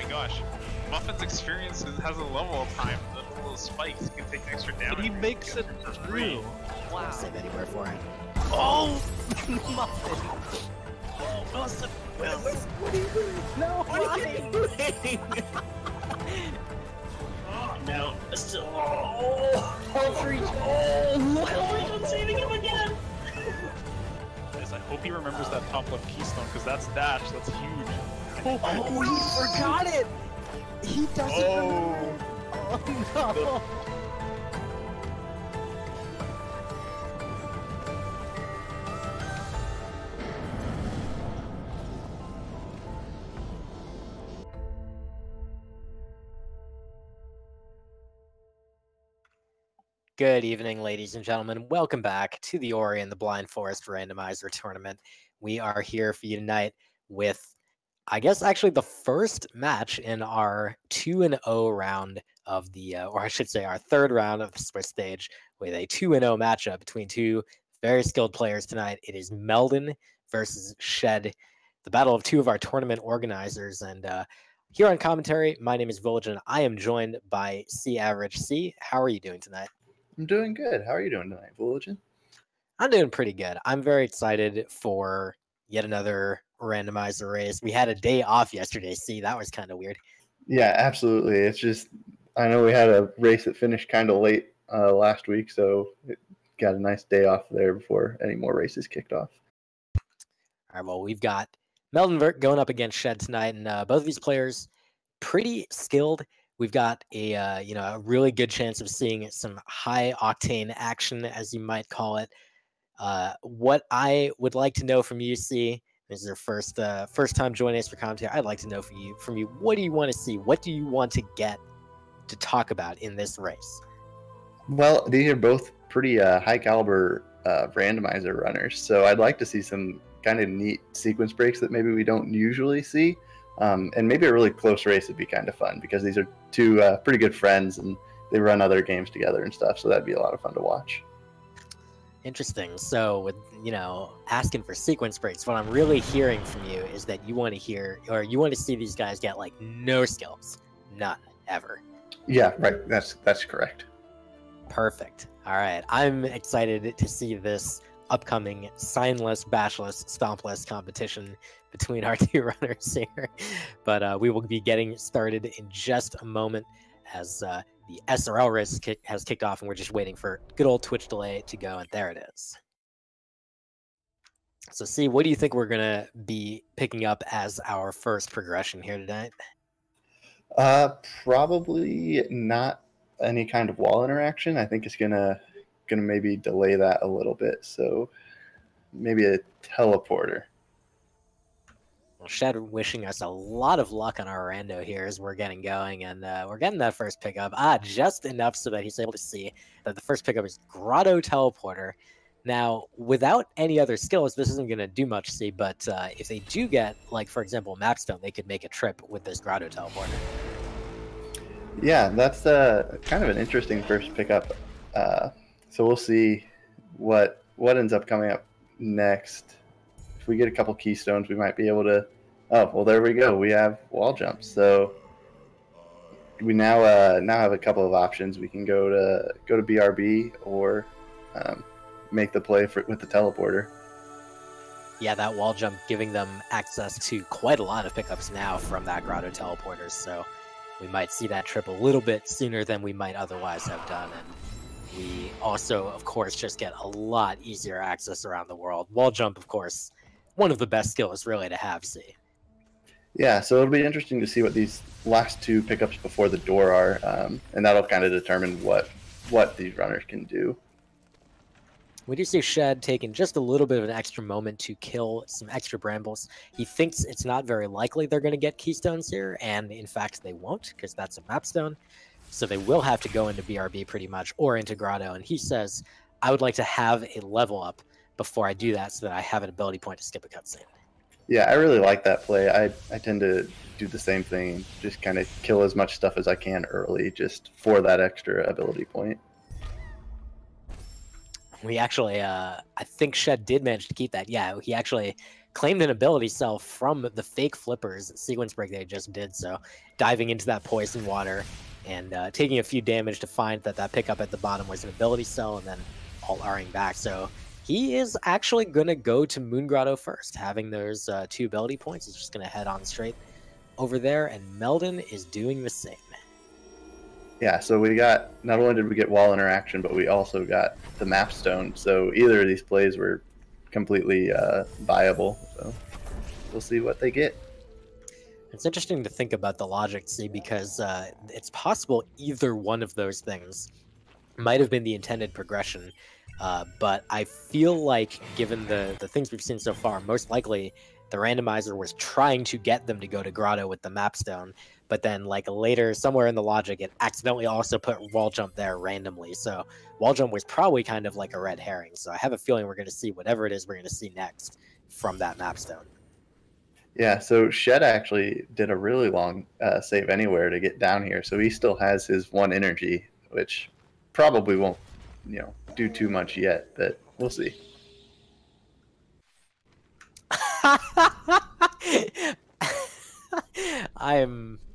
my gosh. Muffin's experience has a level of time. The little spikes can take extra damage. He makes it through. Wow. Don't save anywhere for it. Oh! Muffin! Wilson! Wilson! What are you doing? No, What are you doing? No, still. Oh! Outreach! Oh! Outreach! I'm saving him again! Guys, I hope he remembers that top left keystone, because that's dash. That's huge. Oh, he forgot it! He doesn't remember. Oh no! Good evening, ladies and gentlemen. Welcome back to the Ori and the Blind Forest Randomizer Tournament. We are here for you tonight with, I guess, actually the first match in our 2-0 round of the, or I should say our third round of the Swiss stage, with a 2-0 matchup between two very skilled players tonight. It is Meldon versus Shed, the battle of two of our tournament organizers. And here on commentary, my name is Village, and I am joined by C Average. C, how are you doing tonight? I'm doing good. How are you doing tonight, Village? I'm doing pretty good. I'm very excited for yet another randomizer race. We had a day off yesterday. See, that was kind of weird. Yeah, absolutely. It's just, I know we had a race that finished kind of late last week, so it got a nice day off there before any more races kicked off. All right, well, we've got Meldon going up against Shed tonight, and both of these players pretty skilled. We've got a a really good chance of seeing some high octane action, as you might call it. What I would like to know from you, C, this is your first time joining us for commentary. I'd like to know from you, what do you want to see? What do you want to get to talk about in this race? Well, these are both pretty high caliber randomizer runners, so I'd like to see some kind of neat sequence breaks that maybe we don't usually see. And maybe a really close race would be kind of fun, because these are two pretty good friends and they run other games together and stuff, so that'd be a lot of fun to watch. Interesting. So with, asking for sequence breaks, what I'm really hearing from you is that you want to hear, or you want to see these guys get like no skills. None, ever. Yeah, right. That's correct. Perfect. All right. I'm excited to see this upcoming signless, bashless, stompless competition between our two runners here. But we will be getting started in just a moment, as the SRL race has kicked off, and we're just waiting for good old Twitch delay to go, and there it is. So, C, what do you think we're going to be picking up as our first progression here tonight? Probably not any kind of wall interaction. I think it's gonna maybe delay that a little bit. So maybe a teleporter. Well, Shed wishing us a lot of luck on our rando here as we're getting going, and we're getting that first pickup. Just enough so that he's able to see that the first pickup is Grotto Teleporter. Now, without any other skills, this isn't going to do much, see, but if they do get, like, for example, Mapstone, they could make a trip with this Grotto Teleporter. Yeah, that's kind of an interesting first pickup. So we'll see what ends up coming up next. If we get a couple keystones, we might be able to... Oh, well, there we go. We have wall jumps. So we now have a couple of options. We can go to BRB or make the play with the teleporter. Yeah, that wall jump giving them access to quite a lot of pickups now from that Grotto Teleporter. So we might see that trip a little bit sooner than we might otherwise have done. And we also, of course, just get a lot easier access around the world. Wall jump, of course, one of the best skills really to have, see. Yeah, so it'll be interesting to see what these last two pickups before the door are, and that'll kind of determine what these runners can do. We do see Shed taking just a little bit of an extra moment to kill some extra brambles. He thinks it's not very likely they're going to get keystones here, and in fact they won't, because that's a mapstone. So they will have to go into BRB pretty much, or into Grotto, and he says, I would like to have a level up before I do that so that I have an ability point to skip a cutscene. Yeah, I really like that play. I tend to do the same thing, just kind of kill as much stuff as I can early, just for that extra ability point. We actually, I think Shed did manage to keep that. Yeah, he actually claimed an ability cell from the fake flippers sequence break they just did. So diving into that poison water and taking a few damage to find that that pickup at the bottom was an ability cell, and then alt-Ring back. So he is actually going to go to Moon Grotto first, having those 2 ability points. He's just going to head on straight over there, and Meldon is doing the same. Yeah, so we got, not only did we get wall interaction, but we also got the map stone. So either of these plays were completely viable. So we'll see what they get. It's interesting to think about the logic, see, because it's possible either one of those things might have been the intended progression. But I feel like, given the things we've seen so far, most likely the randomizer was trying to get them to go to Grotto with the mapstone, but then like later, somewhere in the logic, it accidentally also put wall jump there randomly. So wall jump was probably kind of like a red herring. So I have a feeling we're going to see whatever it is we're going to see next from that mapstone. Yeah, so Shed actually did a really long save anywhere to get down here. So he still has his 1 energy, which probably won't, do too much yet, but we'll see.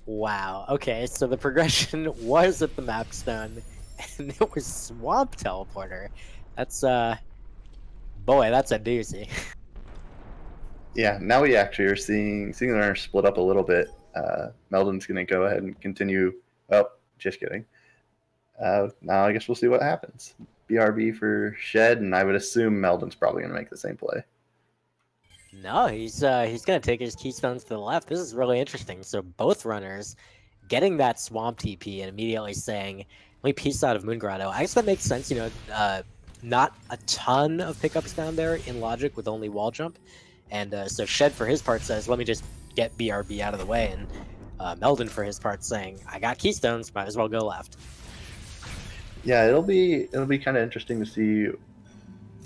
Wow. Okay, so the progression was at the mapstone, and it was Swamp Teleporter. That's boy, that's a doozy. Yeah, now we actually are seeing the runners split up a little bit. Meldon's going to go ahead and continue. Oh, just kidding. Now I guess we'll see what happens. BRB for Shed, and I would assume Meldon's probably going to make the same play. No, he's going to take his keystones to the left. This is really interesting. So both runners getting that swamp TP and immediately saying, let me piece out of Moon Grotto. I guess that makes sense, not a ton of pickups down there in logic with only wall jump. And so Shed, for his part, says, let me just get BRB out of the way. And Meldon, for his part, saying, I got keystones, might as well go left. Yeah, it'll be kind of interesting to see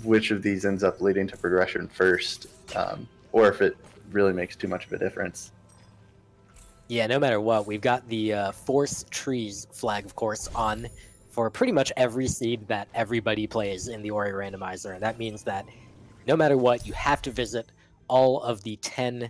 which of these ends up leading to progression first, or if it really makes too much of a difference. Yeah, no matter what, we've got the Force Trees flag, of course, on for pretty much every seed that everybody plays in the Ori randomizer. And that means that no matter what, you have to visit all of the 10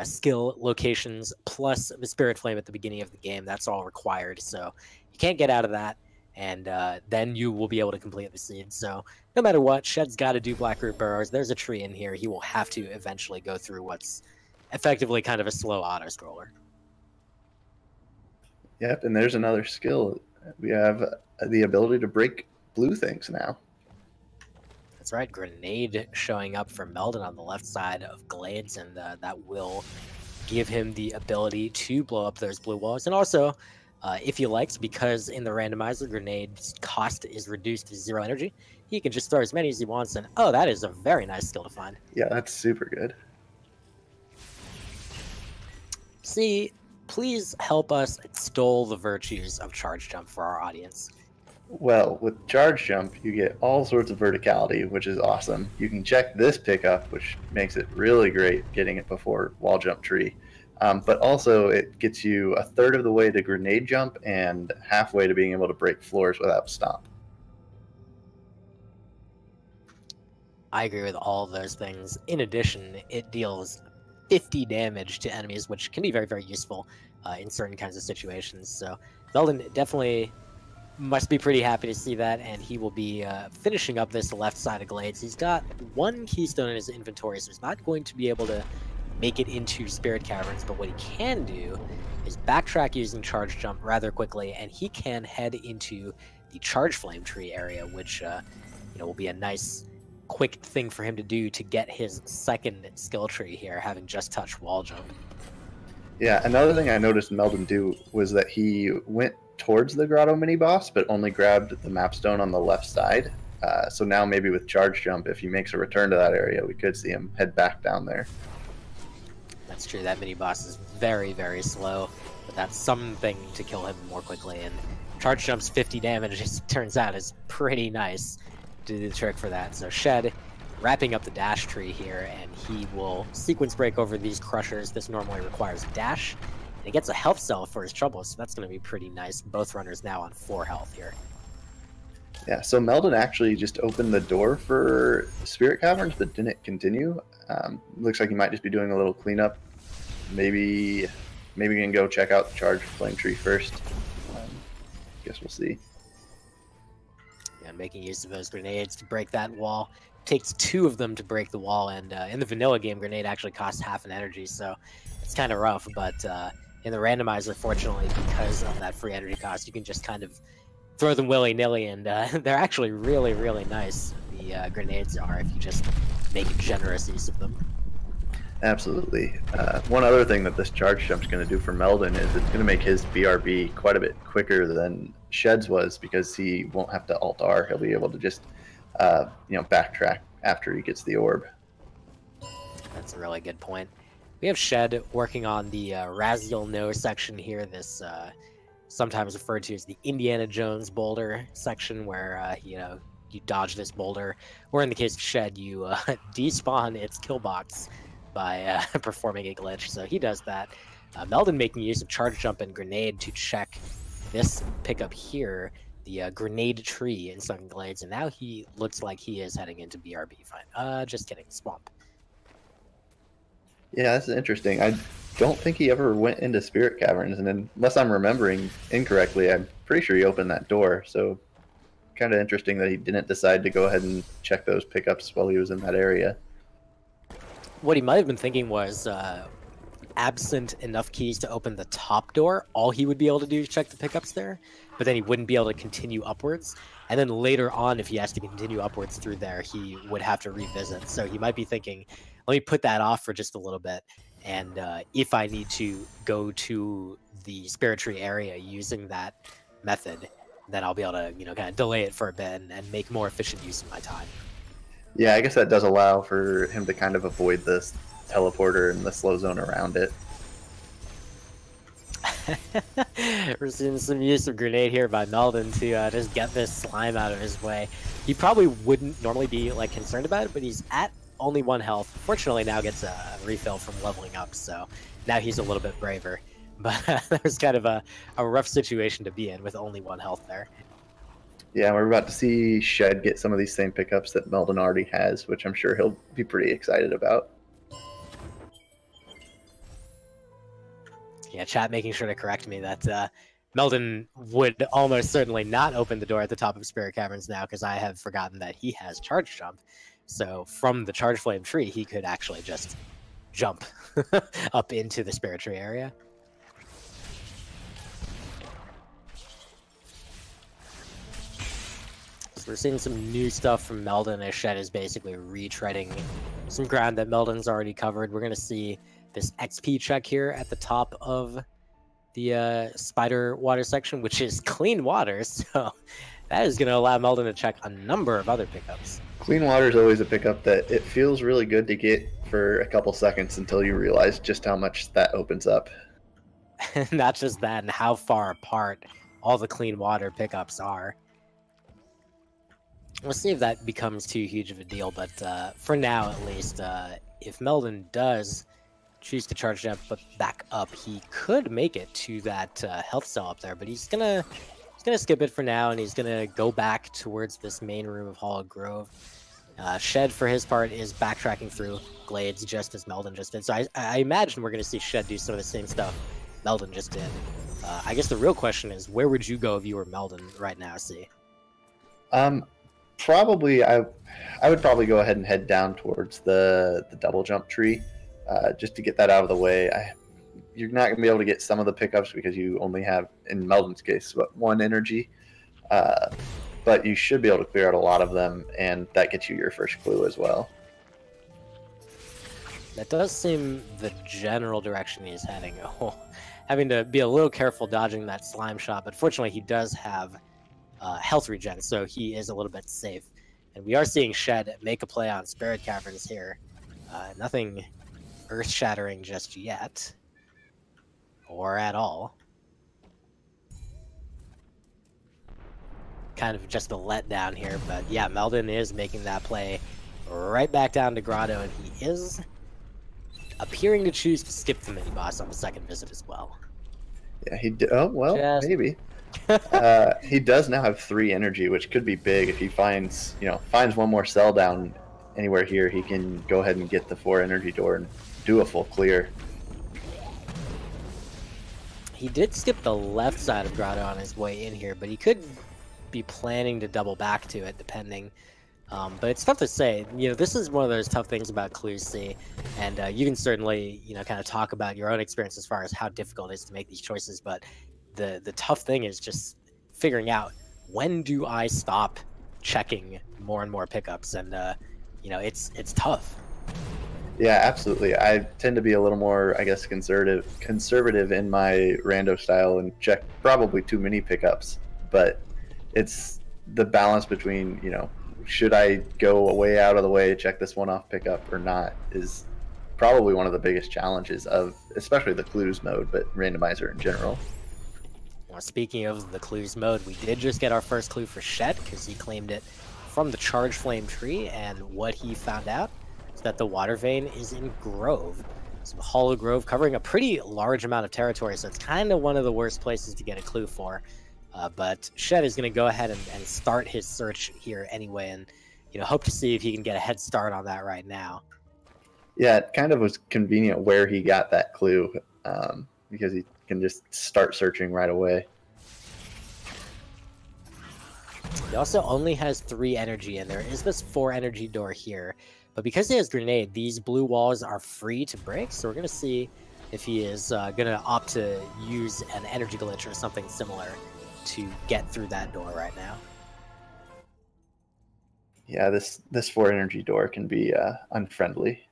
skill locations plus the Spirit Flame at the beginning of the game. That's all required, so you can't get out of that. And then you will be able to complete the seed. So no matter what, Shed's got to do Blackroot Burrows. There's a tree in here. He will have to eventually go through what's effectively kind of a slow auto-scroller. Yep, and there's another skill. We have the ability to break blue things now. That's right. Grenade showing up for Meldon on the left side of Glades, and that will give him the ability to blow up those blue walls. And also, if he likes, because in the randomizer, Grenade's cost is reduced to 0 energy, he can just throw as many as he wants, and oh, that is a very nice skill to find. Yeah, that's super good. See, please help us extol the virtues of Charge Jump for our audience. Well, with Charge Jump, you get all sorts of verticality, which is awesome. You can check this pickup, which makes it really great getting it before Wall Jump Tree. But also, it gets you a third of the way to Grenade Jump and halfway to being able to break floors without Stomp. I agree with all of those things. In addition, it deals 50 damage to enemies, which can be very, very useful in certain kinds of situations. So Meldon definitely must be pretty happy to see that, and he will be finishing up this left side of Glades. He's got 1 keystone in his inventory, so he's not going to be able to make it into Spirit Caverns, but what he can do is backtrack using Charge Jump rather quickly, and he can head into the Charge Flame Tree area, which will be a nice quick thing for him to do to get his second skill tree here, having just touched Wall Jump. Yeah, another thing I noticed Meldon do was that he went towards the Grotto mini-boss, but only grabbed the mapstone on the left side. So now maybe with Charge Jump, if he makes a return to that area, we could see him head back down there. That's true, that mini-boss is very, very slow, but that's something to kill him more quickly, and Charge Jump's 50 damage, it turns out, is pretty nice to do the trick for that. So Shed wrapping up the dash tree here, and he will sequence break over these crushers. This normally requires a dash, and he gets a health cell for his trouble, so that's going to be pretty nice. Both runners now on 4 health here. Yeah, so Meldon actually just opened the door for Spirit Caverns, but didn't continue. Looks like he might just be doing a little cleanup. Maybe we can go check out the Charged Flame Tree first. Guess we'll see. Yeah, making use of those grenades to break that wall. Takes 2 of them to break the wall, and in the vanilla game, grenade actually costs half an energy, so it's kind of rough. But in the randomizer, fortunately, because of that free energy cost, you can just kind of throw them willy-nilly, and they're actually really, really nice. The grenades are, if you just make generous use of them. Absolutely. One other thing that this charge jump's going to do for Meldon is it's going to make his BRB quite a bit quicker than Shed's was, because he won't have to Alt-R. He'll be able to just backtrack after he gets the orb. That's a really good point. We have Shed working on the Raziel No section here, this sometimes referred to as the Indiana Jones boulder section, where you dodge this boulder, or in the case of Shed, you despawn its kill box by performing a glitch. So he does that. Meldon making use of charge jump and grenade to check this pickup here, the grenade tree in Sunken Glades, and now he looks like he is heading into BRB. Fine. Just kidding. Swamp. Yeah, that's interesting. I don't think he ever went into Spirit Caverns, and unless I'm remembering incorrectly, I'm pretty sure he opened that door. So kind of interesting that he didn't decide to go ahead and check those pickups while he was in that area. What he might have been thinking was, absent enough keys to open the top door, all he would be able to do is check the pickups there, but then he wouldn't be able to continue upwards. And then later on, if he has to continue upwards through there, he would have to revisit. So he might be thinking, let me put that off for just a little bit, and if I need to go to the Spirit Tree area using that method, then I'll be able to, kind of delay it for a bit and make more efficient use of my time. Yeah, I guess that does allow for him to kind of avoid this teleporter and the slow zone around it. We're seeing some use of grenade here by Meldon to just get this slime out of his way. He probably wouldn't normally be concerned about it, but he's at only 1 health. Fortunately, now gets a refill from leveling up, so now he's a little bit braver. But that was kind of a rough situation to be in with only 1 health there. Yeah, we're about to see Shed get some of these same pickups that Meldon already has, which I'm sure he'll be pretty excited about. Yeah, chat making sure to correct me that Meldon would almost certainly not open the door at the top of Spirit Caverns now, because I have forgotten that he has charge jump. So from the charge flame tree, he could actually just jump up into the Spirit Tree area. So we're seeing some new stuff from Meldon, as Shed is basically retreading some ground that Meldon's already covered. We're going to see this XP check here at the top of the spider water section, which is clean water, so that is going to allow Meldon to check a number of other pickups. Clean water is always a pickup that it feels really good to get for a couple seconds until you realize just how much that opens up. Not just that, and how far apart all the clean water pickups are. We'll see if that becomes too huge of a deal, but for now at least, if Meldon does choose to charge jump but back up, he could make it to that health cell up there, but he's gonna skip it for now, and he's gonna go back towards this main room of Hall of Grove. Shed, for his part, is backtracking through Glades just as Meldon just did, so I imagine we're gonna see Shed do some of the same stuff Meldon just did. I guess the real question is, where would you go if you were Meldon right now, see? Probably, I would probably go ahead and head down towards the double jump tree, just to get that out of the way. You're not going to be able to get some of the pickups because you only have, in Meldon's case, 1 energy. But you should be able to clear out a lot of them, and that gets you your first clue as well. That does seem the general direction he's heading. Oh, having to be a little careful dodging that slime shot, but fortunately he does have health regen, so he is a little bit safe. And we are seeing Shed make a play on Spirit Caverns here. Nothing earth-shattering just yet, or at all. Kind of just a letdown here, but yeah, Meldon is making that play right back down to Grotto, and he is appearing to choose to skip the mini-boss on the second visit as well. Yeah, he did. Oh, well, maybe. He does now have 3 energy, which could be big if he finds one more cell down anywhere here. He can go ahead and get the 4 energy door and do a full clear. He did skip the left side of Grotto on his way in here, but he could be planning to double back to it, depending. But it's tough to say. This is one of those tough things about Clues C, and you can certainly, kind of talk about your own experience as far as how difficult it is to make these choices. But the tough thing is just figuring out, when do I stop checking more and more pickups, and it's tough. Yeah, absolutely. I tend to be a little more, I guess, conservative in my rando style and check probably too many pickups. But it's the balance between, should I go way out of the way, check this one-off pickup or not, is probably one of the biggest challenges of especially the Clues mode, but Randomizer in general. Well, speaking of the Clues mode, we did just get our first clue for Shed, because he claimed it from the Charge Flame tree, and what he found out is that the water vein is in Grove. So Hollow Grove, covering a pretty large amount of territory, so it's kind of one of the worst places to get a clue for. But Shed is going to go ahead and start his search here anyway, and hope to see if he can get a head start on that right now. Yeah, it kind of was convenient where he got that clue, because he can just start searching right away. He also only has 3 energy, and there is this 4 energy door here. But because he has Grenade, these blue walls are free to break, so we're going to see if he is going to opt to use an energy glitch or something similar to get through that door right now. Yeah, this 4 energy door can be unfriendly.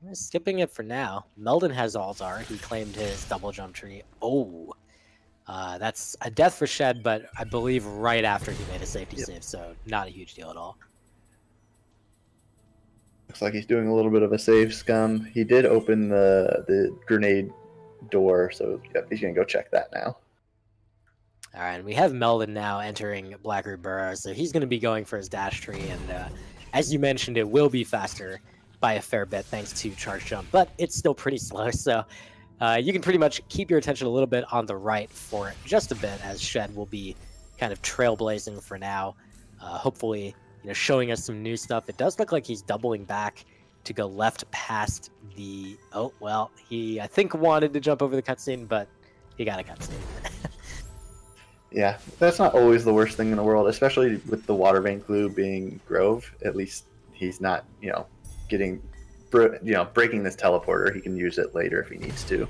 I'm skipping it for now. Meldon has Altar. He claimed his double jump tree. Oh, that's a death for Shed, but I believe right after he made a safety save, so not a huge deal at all. Looks like he's doing a little bit of a save scum. He did open the grenade door, so yep, he's gonna go check that now. All right, and we have Meldon now entering Blackroot Burrow, so he's going to be going for his dash tree, and as you mentioned, it will be faster by a fair bit thanks to Charge Jump, but it's still pretty slow, so you can pretty much keep your attention a little bit on the right for just a bit, as Shed will be kind of trailblazing for now, hopefully showing us some new stuff. It does look like he's doubling back to go left past the... Oh, well, he, I think, wanted to jump over the cutscene, but he got a cutscene. Yeah, that's not always the worst thing in the world, especially with the water vein clue being Grove. At least he's not, breaking this teleporter. He can use it later if he needs to.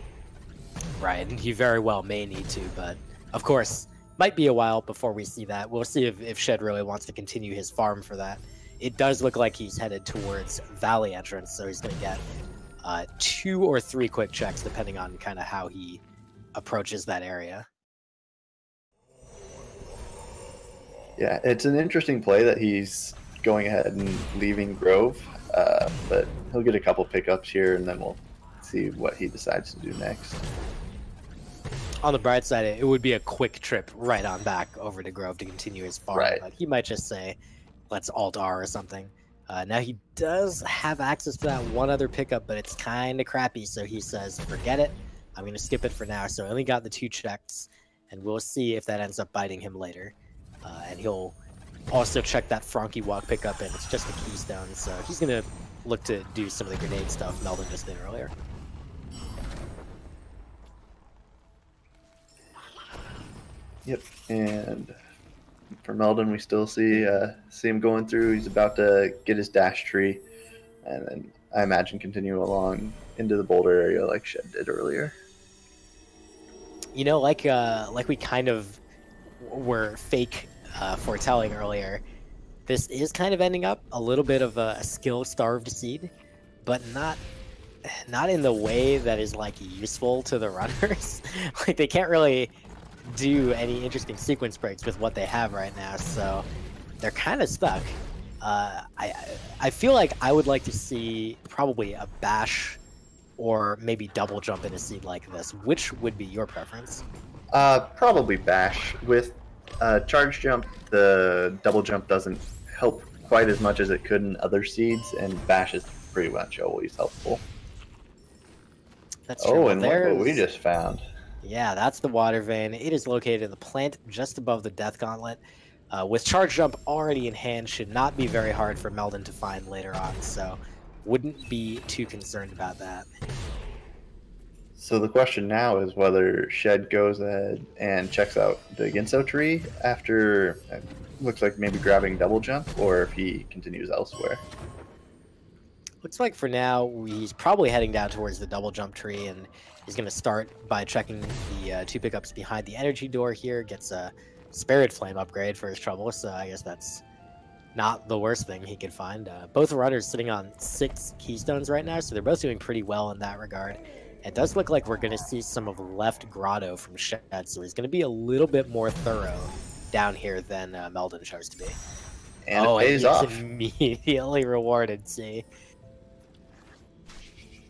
Right, and he very well may need to, but of course, might be a while before we see that. We'll see if Shed really wants to continue his farm for that. It does look like he's headed towards Valley entrance, so he's going to get 2 or 3 quick checks, depending on kind of how he approaches that area. Yeah, it's an interesting play that he's going ahead and leaving Grove, but he'll get a couple pickups here, and then we'll see what he decides to do next. On the bright side, it would be a quick trip right on back over to Grove to continue his farm. Right. But he might just say, let's Alt-R or something. Now he does have access to that one other pickup, but it's kind of crappy, so he says, forget it. I'm going to skip it for now. So I only got the 2 checks, and we'll see if that ends up biting him later. And he'll also check that Frankie Walk pickup, and it's just a keystone, so he's going to look to do some of the grenade stuff Meldon just did earlier. Yep, and for Meldon, we still see him going through. He's about to get his dash tree, and then I imagine continue along into the boulder area like Shed did earlier. Like we kind of were fake foretelling earlier, this is kind of ending up a little bit of a skill-starved seed, but not in the way that is like useful to the runners. Like they can't really do any interesting sequence breaks with what they have right now, so they're kind of stuck. I feel like I would like to see probably a bash or maybe double jump in a seed like this. Which would be your preference? Probably bash. With charge jump, the double jump doesn't help quite as much as it could in other seeds, and bash is pretty much always helpful. That's true. Oh, and look what we just found. Yeah, that's the water vein. It is located in the plant just above the Death Gauntlet. With Charge Jump already in hand, should not be very hard for Meldon to find later on, so wouldn't be too concerned about that. So the question now is whether Shed goes ahead and checks out the Ginso tree after looks like maybe grabbing Double Jump, or if he continues elsewhere. Looks like for now he's probably heading down towards the Double Jump tree, and he's going to start by checking the 2 pickups behind the energy door here. Gets a Spirit Flame upgrade for his trouble, so I guess that's not the worst thing he could find. Both runners sitting on 6 keystones right now, so they're both doing pretty well in that regard. It does look like we're going to see some of left Grotto from Shed, so he's going to be a little bit more thorough down here than Meldon chose to be. And it pays off. Immediately rewarded, see.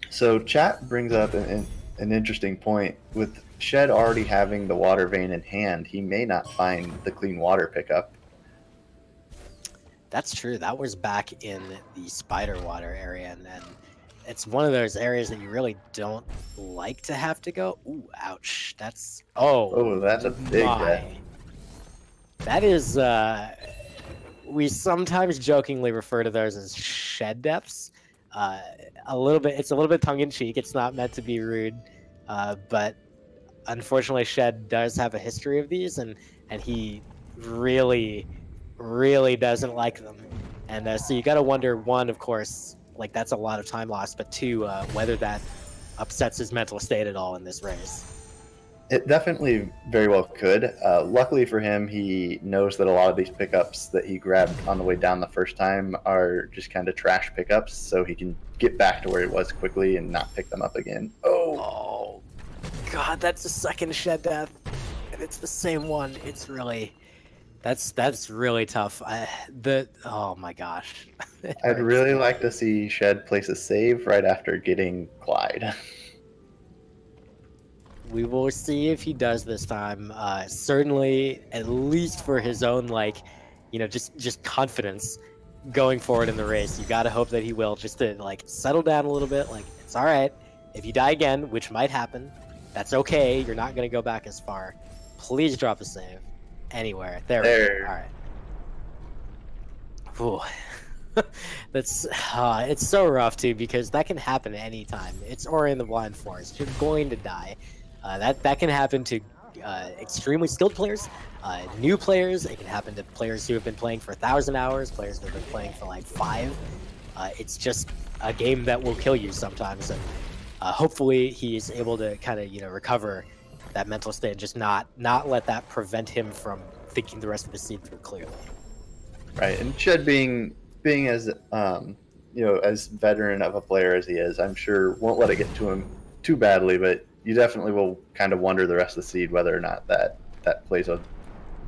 So chat brings up an interesting point. With Shed already having the water vein in hand, he may not find the clean water pickup. That's true. That was back in the Spider Water area, and it's one of those areas that you really don't like to have to go. Ooh, ouch. That's... Oh, that's a big death. That is... we sometimes jokingly refer to those as Shed deaths. It's a little bit tongue-in-cheek. It's not meant to be rude, but unfortunately Shed does have a history of these, and he really doesn't like them. And so you got to wonder, one, of course, like that's a lot of time lost, but two, whether that upsets his mental state at all in this race. It definitely very well could. Luckily for him, he knows that a lot of these pickups that he grabbed on the way down the first time are just kind of trash pickups, so he can get back to where he was quickly and not pick them up again. Oh, God, that's the second Shed death, and it's the same one. It's really... That's really tough. Oh my gosh. I'd really like to see Shed place a save right after getting Clyde. We will see if he does this time. Certainly, at least for his own, like, you know, just confidence going forward in the race. You got to hope that he will, just to like settle down a little bit. Like, it's all right. If you die again, which might happen, that's okay. You're not going to go back as far. Please drop a save. Anywhere. There. We go. All right. Ooh. That's it's so rough too, because that can happen at any time. It's Ori in the Blind Forest. You're going to die. That can happen to extremely skilled players, new players. It can happen to players who have been playing for 1,000 hours, players that have been playing for like 5. It's just a game that will kill you sometimes, and hopefully he's able to kind of, you know, recover that mental state and just not let that prevent him from thinking the rest of the scene through clearly. Right, and Shed being as you know, as veteran of a player as he is, I'm sure won't let it get to him too badly, but you definitely will kind of wonder the rest of the seed whether or not that plays a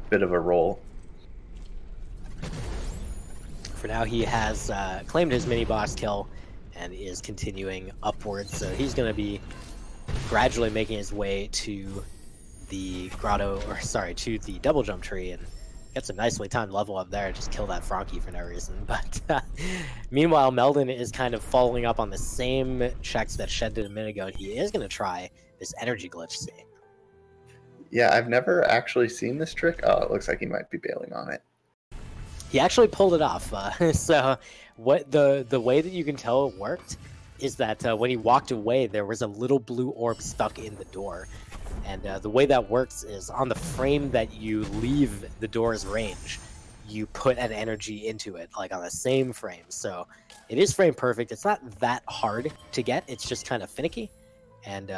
bit of a role. For now, he has claimed his mini boss kill and is continuing upwards, so he's going to be gradually making his way to the grotto, or sorry, to the double jump tree, and gets a nicely timed level up there. Just kill that Frankie for no reason. But meanwhile, Meldon is kind of following up on the same checks that Shed did a minute ago, and he is going to try this energy glitch scene. Yeah, I've never actually seen this trick. Oh, it looks like he might be bailing on it. He actually pulled it off. So what the way that you can tell it worked is that when he walked away, there was a little blue orb stuck in the door. And the way that works is on the frame that you leave the door's range, you put an energy into it, like on the same frame. So it is frame perfect. It's not that hard to get. It's just kind of finicky. And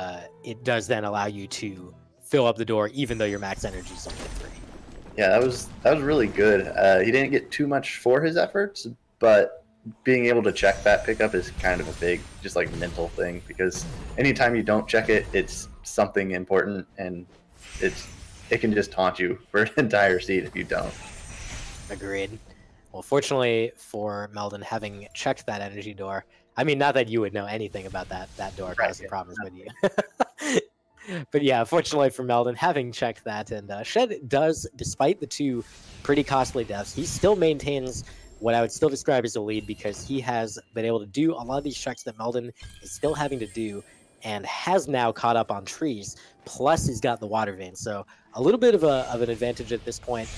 it does then allow you to fill up the door, even though your max energy is only 3. Yeah, that was really good. He didn't get too much for his efforts, but being able to check that pickup is kind of a big, just like mental thing, because anytime you don't check it, it's something important, and it can just taunt you for an entire seat if you don't. Agreed. Well, fortunately for Meldon, having checked that energy door, I mean, not that you would know anything about that door causing problems with you. But yeah, fortunately for Meldon, having checked that, and Shed does, despite the 2 pretty costly deaths, he still maintains what I would still describe as a lead, because he has been able to do a lot of these checks that Meldon is still having to do, and has now caught up on trees. Plus, he's got the water vein, so a little bit of an advantage at this point.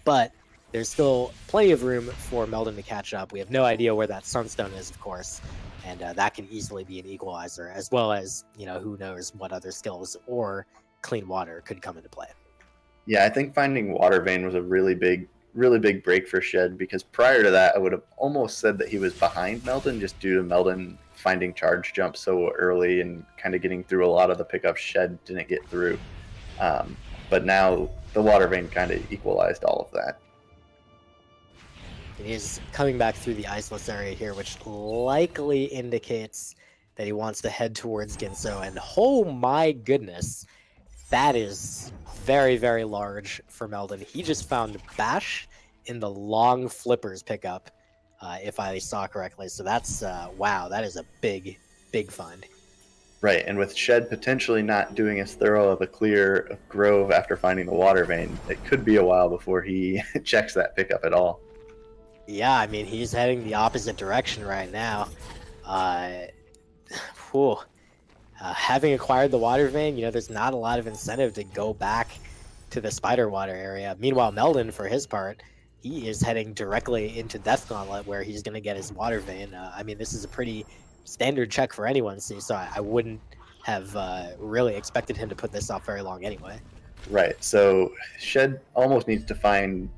But there's still plenty of room for Meldon to catch up. We have no idea where that Sunstone is, of course, and that can easily be an equalizer, as well as, you know, who knows what other skills or clean water could come into play. Yeah, I think finding water vein was a really big break for Shed, because prior to that, I would have almost said that he was behind Meldon just due to Meldon finding charge jump so early and kind of getting through a lot of the pickups Shed didn't get through. But now the water vein kind of equalized all of that. He's coming back through the iceless area here, which likely indicates that he wants to head towards Ginso. And oh my goodness, that is very, very large for Meldon. He just found Bash in the long flippers pickup, if I saw correctly. So that's, wow, that is a big, big find. Right, and with Shed potentially not doing as thorough of a clear of Grove after finding the water vein, it could be a while before he checks that pickup at all. Yeah, I mean, he's heading the opposite direction right now. Having acquired the water vein, you know, there's not a lot of incentive to go back to the spider water area. Meanwhile, Meldon, for his part, he is heading directly into Death Gauntlet, where he's going to get his water vein. I mean, this is a pretty standard check for anyone, so I wouldn't have really expected him to put this off very long anyway. Right, so Shed almost needs to find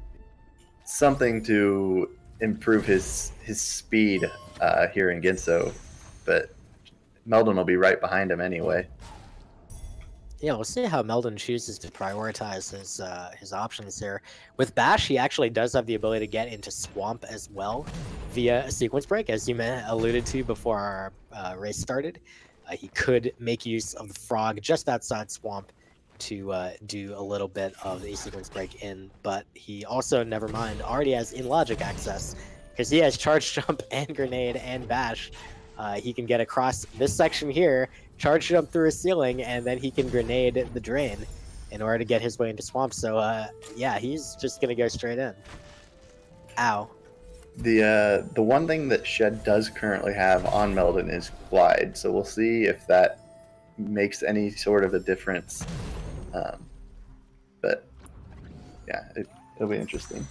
something to improve his speed here in Ginso, but Meldon will be right behind him anyway. Yeah, we'll see how Meldon chooses to prioritize his options here. With Bash, he actually does have the ability to get into Swamp as well via a sequence break, as you alluded to before our race started. He could make use of the frog just outside Swamp to do a little bit of a sequence break in, but he also, never mind, already has in-logic access, because he has charge jump and grenade and Bash. He can get across this section here, charge jump through a ceiling, and then he can grenade the drain in order to get his way into Swamp. So yeah, he's just gonna go straight in. Ow. The one thing that Shed does currently have on Meldon is Glide, so we'll see if that makes any sort of a difference. But yeah, it'll be interesting.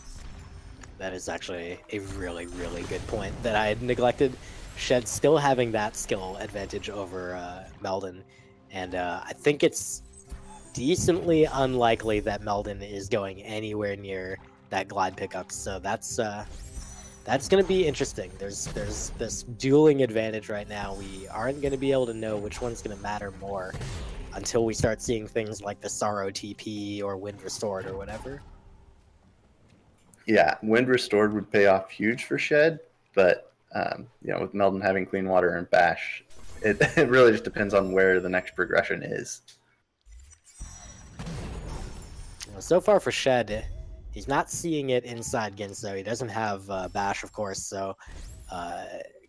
That is actually a really, really good point that I had neglected. Shed still having that skill advantage over Meldon, and I think it's decently unlikely that Meldon is going anywhere near that glide pickup. So that's going to be interesting. There's this dueling advantage right now. We aren't going to be able to know which one's going to matter more until we start seeing things like the Sorrow TP or Wind Restored or whatever. Yeah, Wind Restored would pay off huge for Shed, but you know, with Meldon having clean water and Bash, it really just depends on where the next progression is. So far for Shed, he's not seeing it inside Ginso. He doesn't have Bash, of course, so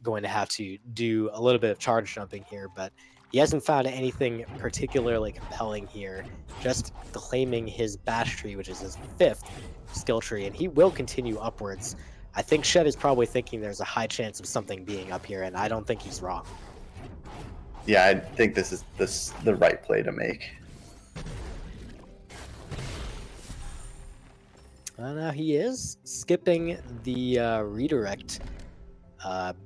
going to have to do a little bit of charge jumping here, but he hasn't found anything particularly compelling here, just claiming his Bash tree, which is his 5th skill tree, and he will continue upwards. I think Shed is probably thinking there's a high chance of something being up here, and I don't think he's wrong. Yeah, I think this is the right play to make. Now he is skipping the redirect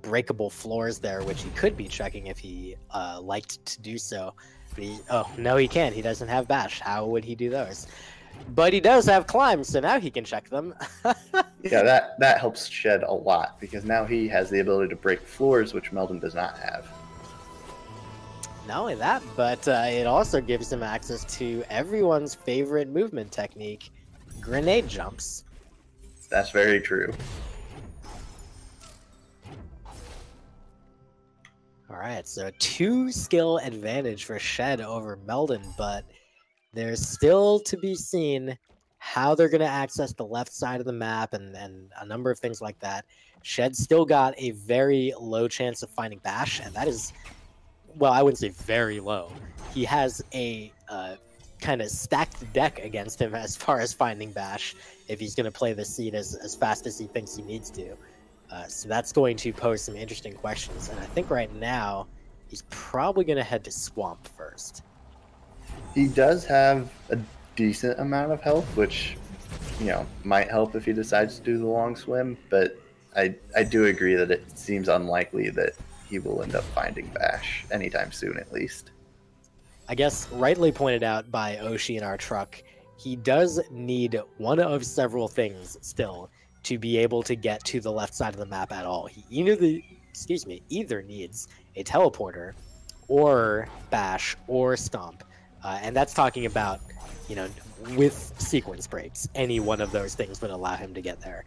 breakable floors there, which he could be checking if he liked to do so. But oh, no, he can't. He doesn't have Bash. How would he do those? But he does have Climb, so now he can check them. Yeah, that helps Shed a lot, because now he has the ability to break floors, which Meldon does not have. Not only that, but it also gives him access to everyone's favorite movement technique, grenade jumps. That's very true. Alright, so 2 skill advantage for Shed over Meldon, but there's still to be seen how they're going to access the left side of the map and a number of things like that. Shed's still got a very low chance of finding Bash, and that is, well, I wouldn't say very low. He has a kind of stacked deck against him as far as finding Bash if he's going to play the seed as fast as he thinks he needs to. So that's going to pose some interesting questions, and I think right now he's probably going to head to Swamp first. He does have a decent amount of health, which, you know, might help if he decides to do the long swim, but I do agree that it seems unlikely that he will end up finding Bash anytime soon, at least. I guess rightly pointed out by Oshi in our truck, he does need one of several things still to be able to get to the left side of the map at all. He either needs a teleporter or Bash or Stomp. And that's talking about, you know, with sequence breaks. Any one of those things would allow him to get there.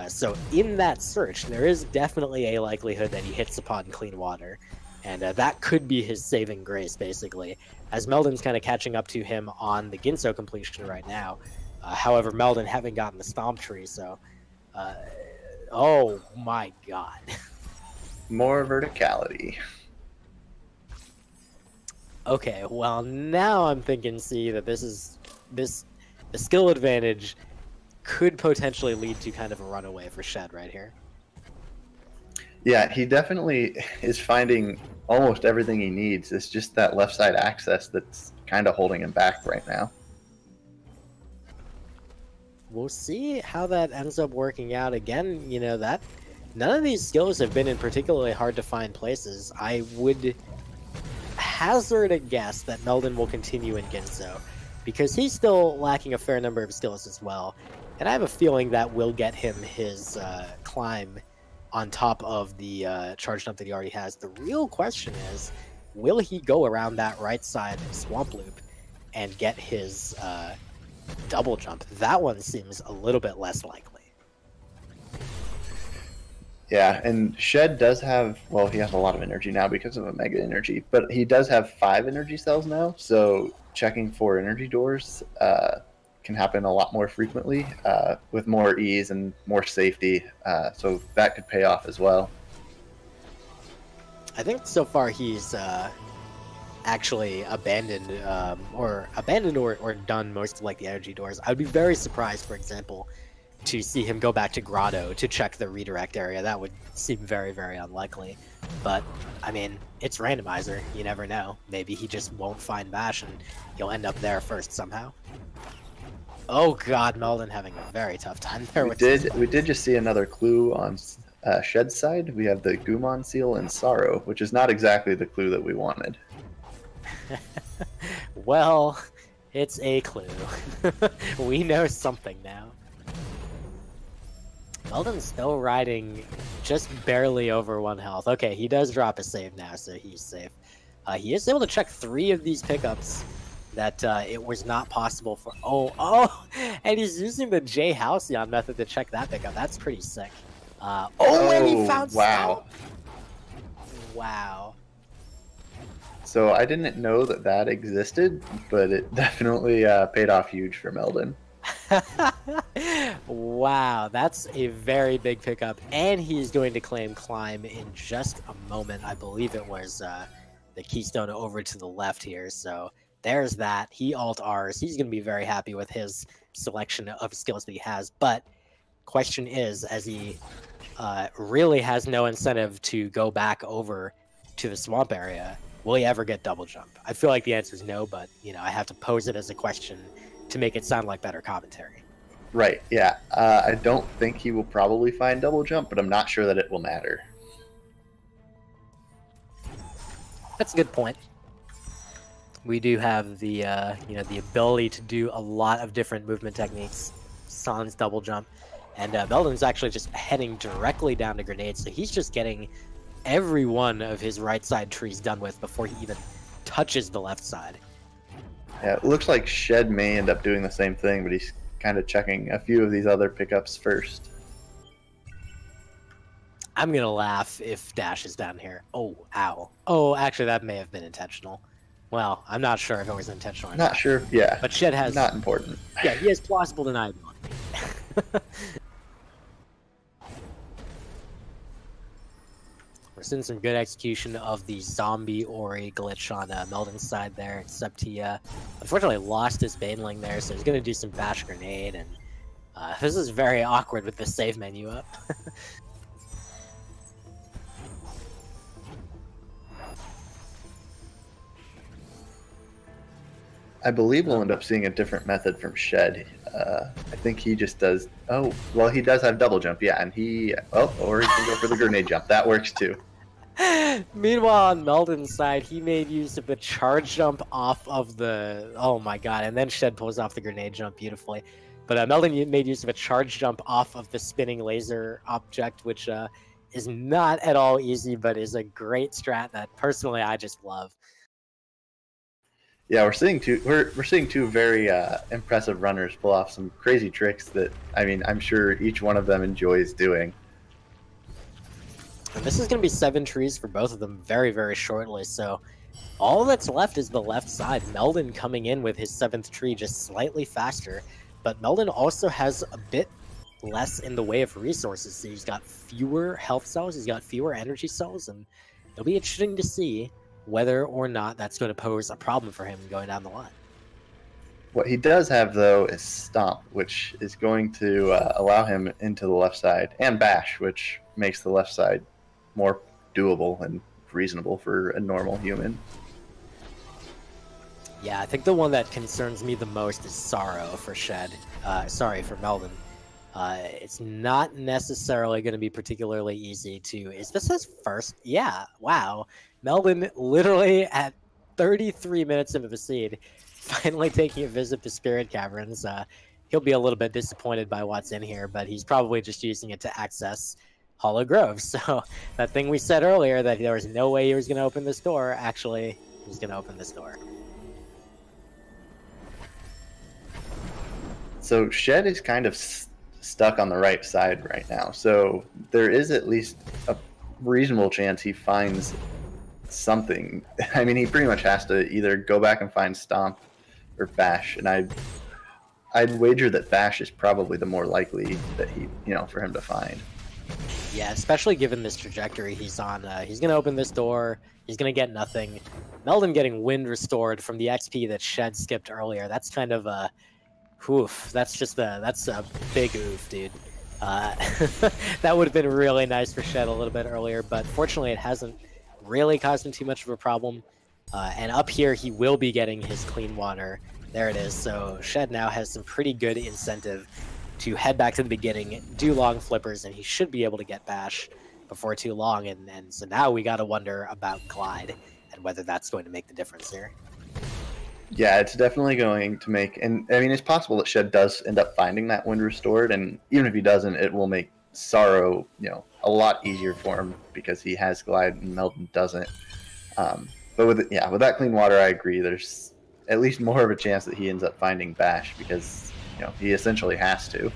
So in that search, there is definitely a likelihood that he hits upon clean water. And that could be his saving grace, basically, as Meldon's kind of catching up to him on the Ginso completion right now. However, Meldon haven't gotten the Stomp Tree, so... oh my god. More verticality. Okay, well, now I'm thinking, see, that the skill advantage could potentially lead to kind of a runaway for Shed right here. Yeah, he definitely is finding almost everything he needs. It's just that left side access that's kind of holding him back right now. We'll see how that ends up working out. Again, you know, that none of these skills have been in particularly hard to find places. I would hazard a guess that Meldon will continue in Ginso, because he's still lacking a fair number of skills as well. And I have a feeling that will get him his climb on top of the charge jump that he already has. The real question is, will he go around that right side swamp loop and get his double jump? That one seems a little bit less likely. Yeah, and Shed does have, well, he has a lot of energy now because of Omega Energy, but he does have 5 energy cells now, so checking for energy doors can happen a lot more frequently with more ease and more safety, so that could pay off as well. I think so far he's actually abandoned or done most of like the energy doors. I'd be very surprised, for example, to see him go back to Grotto to check the redirect area. That would seem very, very unlikely. But, I mean, it's Randomizer. You never know. Maybe he just won't find Bash and he'll end up there first somehow. Oh god, Meldon having a very tough time there. We did just see another clue on Shed's side. We have the Gumon seal and Sorrow, which is not exactly the clue that we wanted. Well, it's a clue. We know something now. Meldon's still riding just barely over 1 health. Okay, he does drop a save now, so he's safe. He is able to check 3 of these pickups that it was not possible for... Oh, and he's using the J Halcyon method to check that pickup. That's pretty sick. And he found wow. Wow. So I didn't know that that existed, but it definitely paid off huge for Meldon. Wow, that's a very big pickup, and he's going to claim climb in just a moment. I believe it was the keystone over to the left here, so there's that. He alt-Rs. He's going to be very happy with his selection of skills that he has, but question is, as he really has no incentive to go back over to the swamp area, will he ever get double jump? I feel like the answer is no, but you know, I have to pose it as a question to make it sound like better commentary. Right, yeah. I don't think he will probably find double jump, but I'm not sure that it will matter. That's a good point. We do have the you know, the ability to do a lot of different movement techniques. Sans double jump, and Meldon's actually just heading directly down to grenades, so he's just getting every one of his right side trees done with before he even touches the left side. Yeah, it looks like Shed may end up doing the same thing, but he's kind of checking a few of these other pickups first. I'm going to laugh if Dash is down here. Oh, ow. Oh, actually, that may have been intentional. Well, I'm not sure if it was intentional or not. Not sure, yeah. But Shed has... Not important. Yeah, he has plausible deniability. We're seeing some good execution of the zombie Ori glitch on Meldon's side there, except he unfortunately lost his Baneling there, so he's going to do some Bash Grenade, and this is very awkward with the save menu up. I believe we'll end up seeing a different method from Shed. I think he just does. Oh, well, he does have double jump, yeah, and he. Oh, or he can go for the grenade jump. That works too. Meanwhile, on Meldon's side, he made use of the charge jump off of the. Oh my god! And then Shed pulls off the grenade jump beautifully. But Meldon made use of a charge jump off of the spinning laser object, which is not at all easy, but is a great strat that personally I just love. Yeah, we're seeing two very impressive runners pull off some crazy tricks that, I mean, I'm sure each one of them enjoys doing. And this is going to be 7 trees for both of them very, very shortly, so all that's left is the left side. Meldon coming in with his 7th tree just slightly faster, but Meldon also has a bit less in the way of resources. So he's got fewer health cells, he's got fewer energy cells, and it'll be interesting to see whether or not that's going to pose a problem for him going down the line. What he does have, though, is Stomp, which is going to allow him into the left side, and Bash, which makes the left side more doable and reasonable for a normal human. Yeah, I think the one that concerns me the most is Sorrow for Shed. For Meldon. It's not necessarily going to be particularly easy to... Is this his first? Yeah, wow. Meldon literally at 33 minutes into the seed, finally taking a visit to Spirit Caverns. He'll be a little bit disappointed by what's in here, but he's probably just using it to access Hollow Grove. So that thing we said earlier, that there was no way he was going to open this door, actually, he's going to open this door. So Shed is kind of stuck on the right side right now. So there is at least a reasonable chance he finds something. I mean, he pretty much has to either go back and find Stomp or Bash, and I'd wager that Bash is probably the more likely that for him to find. Yeah, especially given this trajectory he's on. He's going to open this door. He's going to get nothing. Meldon getting wind restored from the XP that Shed skipped earlier. That's kind of a... Oof, that's a big oof, dude. That would have been really nice for Shed a little bit earlier, but fortunately it hasn't really caused him too much of a problem. And up here, he will be getting his clean water. There it is. So Shed now has some pretty good incentive to head back to the beginning, do long flippers, and he should be able to get Bash before too long. And so now we got to wonder about Glide and whether that's going to make the difference here. Yeah, it's definitely going to make, and I mean, it's possible that Shed does end up finding that wind restored, and even if he doesn't, it will make Sorrow, a lot easier for him because he has Glide and Meldon doesn't. But with that clean water, I agree. There's at least more of a chance that he ends up finding Bash because he essentially has to.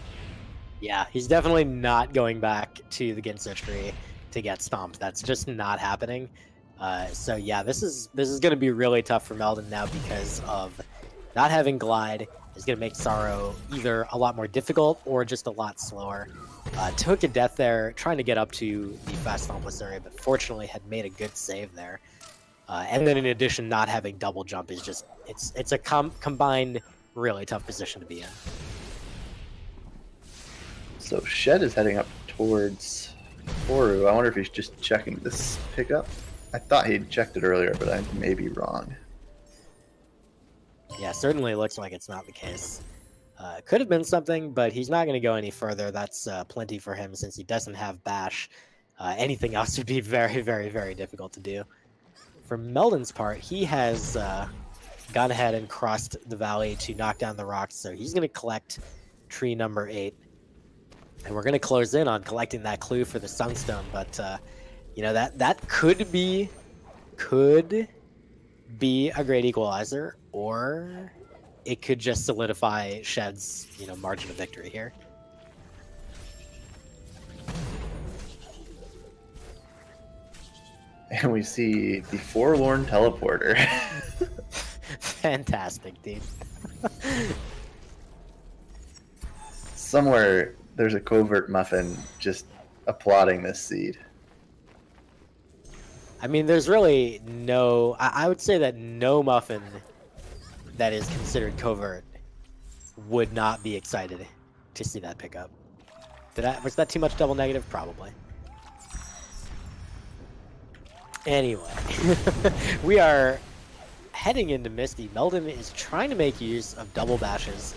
Yeah, he's definitely not going back to the Ginso tree to get stomped. That's just not happening. So yeah, this is going to be really tough for Meldon now because of not having Glide is going to make Sorrow either a lot more difficult or just a lot slower. Took a death there, trying to get up to the fast stompless area, but fortunately had made a good save there. And then in addition, not having double jump is just, it's a combined really tough position to be in. So Shed is heading up towards Toru. I wonder if he's just checking this pickup. I thought he'd checked it earlier, but I may be wrong. Yeah, certainly looks like it's not the case. Could have been something, but he's not going to go any further. That's plenty for him since he doesn't have Bash. Anything else would be very, very, very difficult to do. For Meldon's part, he has gone ahead and crossed the valley to knock down the rocks, so he's going to collect tree number 8. And we're going to close in on collecting that clue for the Sunstone, but... that could be a great equalizer, or it could just solidify Shed's, margin of victory here. And we see the Forlorn Teleporter. Fantastic, dude. Somewhere there's a covert muffin just applauding this seed. I mean, there's really no... I would say that no muffin that is considered covert would not be excited to see that pickup. Was that too much double negative? Probably. Anyway, we are heading into Misty, Meldon is trying to make use of double bashes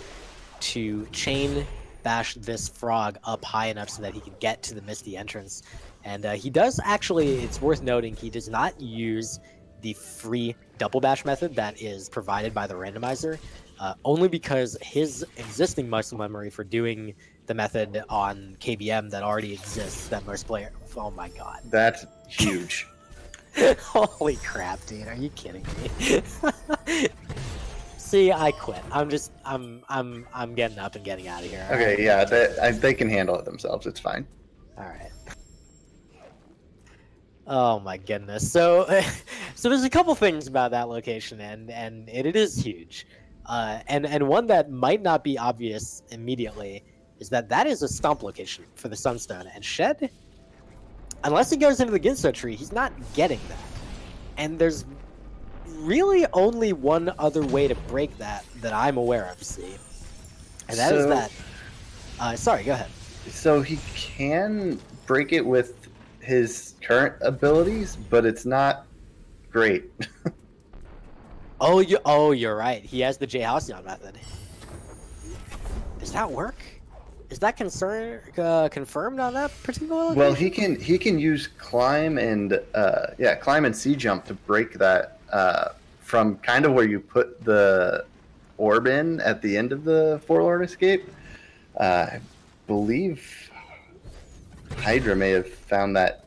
to chain bash this frog up high enough so that he can get to the Misty entrance. And he does actually, it's worth noting, he does not use the free double bash method that is provided by the randomizer, only because his existing muscle memory for doing the method on KBM that already exists that most players... Oh my god. That's huge. Holy crap, dude. Are you kidding me? See, I quit. I'm getting up and getting out of here. Okay, right? Yeah, they can handle it themselves. It's fine. Alright. Oh my goodness. So there's a couple things about that location, and it is huge. And one that might not be obvious immediately is that is a stomp location for the Sunstone. And Shed, unless he goes into the Ginso tree, he's not getting that. And there's really only one other way to break that I'm aware of, see? And that is that... sorry, go ahead. So he can break it with his current abilities, but it's not great. Oh, you're right. He has the J Halcyon method. Does that work? Is that confirmed on that particular location? Well, he can use climb and C jump to break that from kind of where you put the orb in at the end of the Forlorn Escape. I believe Hydra may have found that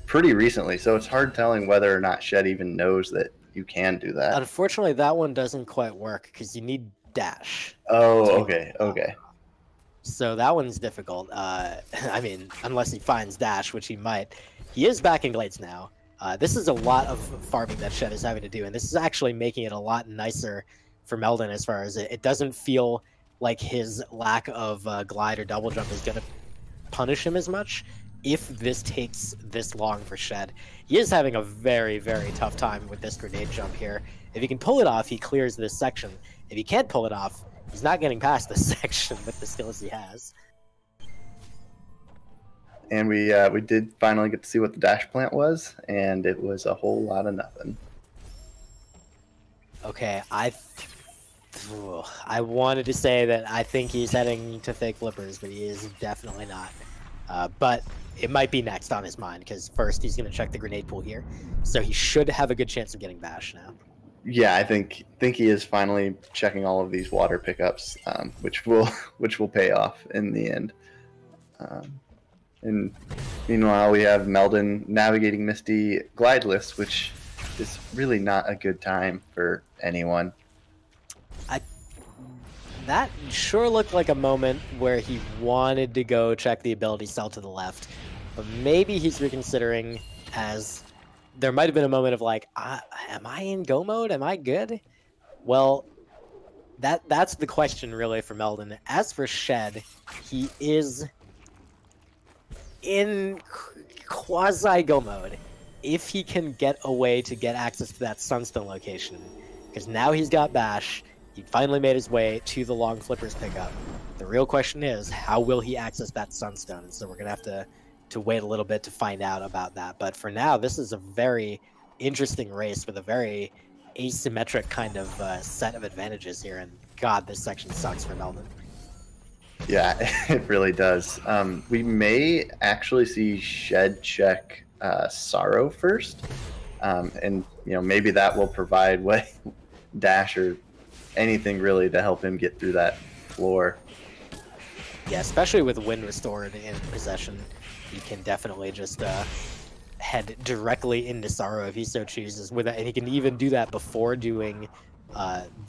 pretty recently, so it's hard telling whether or not Shed even knows that you can do that. Unfortunately, that one doesn't quite work because you need dash. Oh, okay. So that one's difficult. I mean, unless he finds dash, which he might. He is back in Glades now. This is a lot of farming that Shed is having to do, and this is actually making it a lot nicer for Meldon as far as it doesn't feel like his lack of glide or double jump is going to punish him as much if this takes this long for Shed. He is having a very, very tough time with this grenade jump here. If he can pull it off, he clears this section. If he can't pull it off, he's not getting past this section with the skills he has. And we did finally get to see what the dash plant was, and it was a whole lot of nothing. Okay, I wanted to say that I think he's heading to fake flippers, but he is definitely not. But it might be next on his mind, because first he's going to check the grenade pool here. So he should have a good chance of getting bash now. Yeah, I think he is finally checking all of these water pickups, which will pay off in the end. And meanwhile, we have Meldon navigating Misty glideless, which is really not a good time for anyone. That sure looked like a moment where he wanted to go check the ability cell to the left, but maybe he's reconsidering, as there might have been a moment of like, am I in go mode? Am I good? Well, that's the question really for Meldon. As for Shed, he is in quasi go mode if he can get a way to get access to that Sunstone location, because now he's got bash. He finally made his way to the long flippers pickup. The real question is, how will he access that Sunstone? And so we're gonna have to wait a little bit to find out about that. But for now, this is a very interesting race with a very asymmetric kind of set of advantages here. And God, this section sucks for Meldon. Yeah, it really does. We may actually see Shed check Sorrow first, and maybe that will provide dash or anything really to help him get through that floor. Yeah, especially with Wind restored in possession, he can definitely just head directly into Sorrow if he so chooses. And he can even do that before doing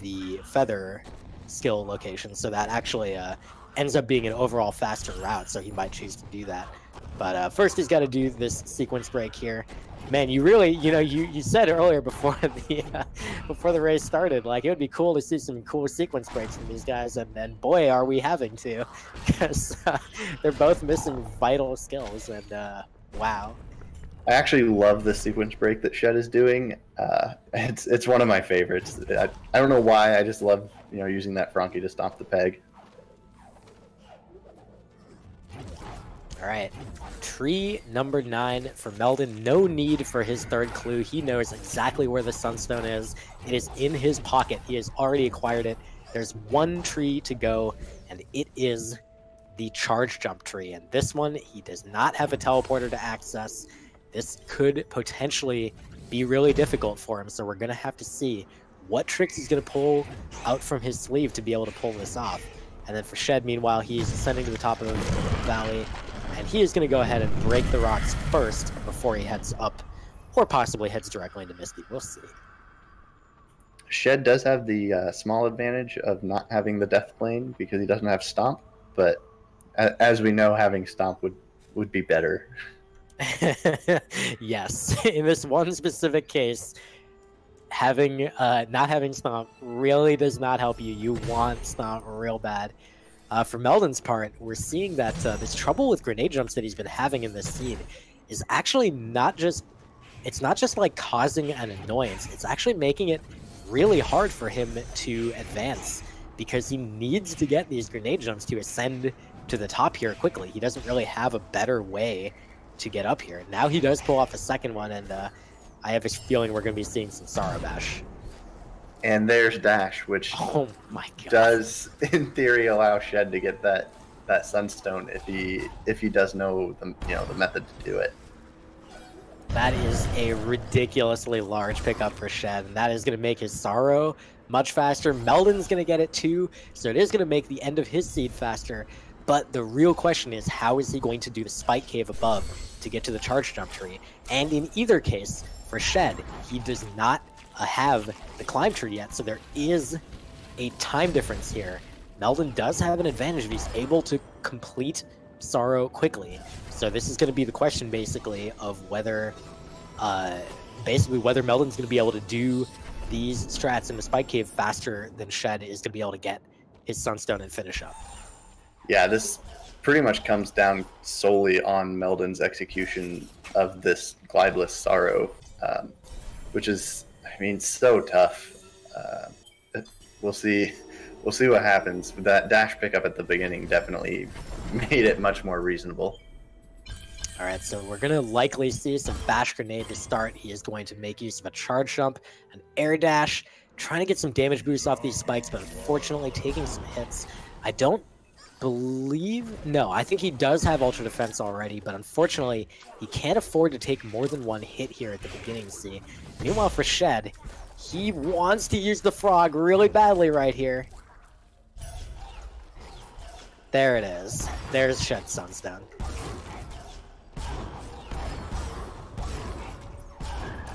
the Feather skill location, so that actually ends up being an overall faster route, so he might choose to do that. But first he's got to do this sequence break here. Man, you really, you said earlier before the race started, like, it would be cool to see some cool sequence breaks from these guys, and boy, are we having to, because they're both missing vital skills, and wow. I actually love the sequence break that Shed is doing. It's one of my favorites. I don't know why, I just love using that Frankie to stomp the peg. All right, tree number 9 for Meldon. No need for his third clue. He knows exactly where the sunstone is. It is in his pocket. He has already acquired it. There's one tree to go, and it is the charge jump tree. And this one, he does not have a teleporter to access. This could potentially be really difficult for him, so we're going to have to see what tricks he's going to pull out from his sleeve to be able to pull this off. And then for Shed, meanwhile, he's ascending to the top of the valley, and he is going to go ahead and break the rocks first before he heads up, or possibly heads directly into Misty. We'll see. Shed does have the small advantage of not having the Death Plane because he doesn't have Stomp, but as we know, having Stomp would be better. Yes, in this one specific case, having not having Stomp really does not help you. You want Stomp real bad. For Meldon's part, we're seeing that this trouble with grenade jumps that he's been having in this seed is actually not just like causing an annoyance. It's actually making it really hard for him to advance because he needs to get these grenade jumps to ascend to the top here quickly. He doesn't really have a better way to get up here. Now he does pull off a second one, and I have a feeling we're going to be seeing some Sorrow Bash. And there's Dash, which oh my God. Does in theory allow Shed to get that Sunstone if he does know the method to do it. That is a ridiculously large pickup for Shed, and that is going to make his Sorrow much faster. Meldon's going to get it too, so it is going to make the end of his seed faster. But the real question is, how is he going to do the Spike Cave above to get to the Charge Jump tree? And in either case, for Shed, he does not have the Climb tree yet, so there is a time difference here. Meldon does have an advantage if he's able to complete Sorrow quickly. So this is going to be the question, basically, of whether whether Meldon's going to be able to do these strats in the Spike Cave faster than Shed is going to be able to get his Sunstone and finish up. Yeah, this pretty much comes down solely on Meldon's execution of this glideless Sorrow, which is, I mean, so tough. We'll see what happens. That dash pickup at the beginning definitely made it much more reasonable. All right, so we're going to likely see some Bash Grenade to start. He is going to make use of a Charge Jump, an Air Dash, trying to get some damage boost off these spikes, but unfortunately taking some hits. I don't believe... No, I think he does have Ultra Defense already, but unfortunately, he can't afford to take more than one hit here at the beginning, see? Meanwhile, for Shed, he wants to use the Frog really badly right here. There it is. There's Shed's Sunstone.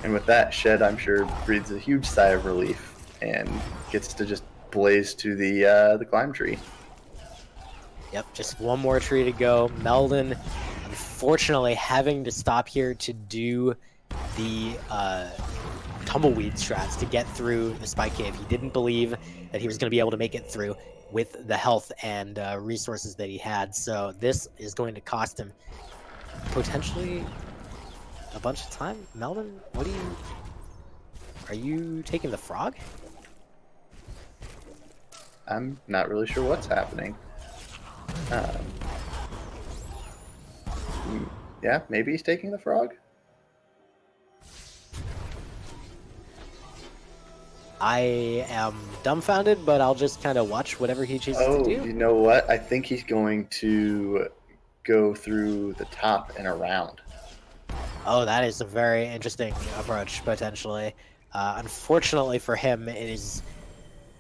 And with that, Shed, I'm sure, breathes a huge sigh of relief and gets to just blaze to the Climb tree. Yep, just one more tree to go. Meldon, unfortunately, having to stop here to do the Tumbleweed strats to get through the Spike Cave. He didn't believe that he was going to be able to make it through with the health and resources that he had. So this is going to cost him potentially a bunch of time. Meldon, are you taking the Frog? I'm not really sure what's happening. Yeah, maybe he's taking the Frog. I am dumbfounded, but I'll just kind of watch whatever he chooses to do. You know what? I think he's going to go through the top and around. Oh, that is a very interesting approach, potentially. Unfortunately for him, it is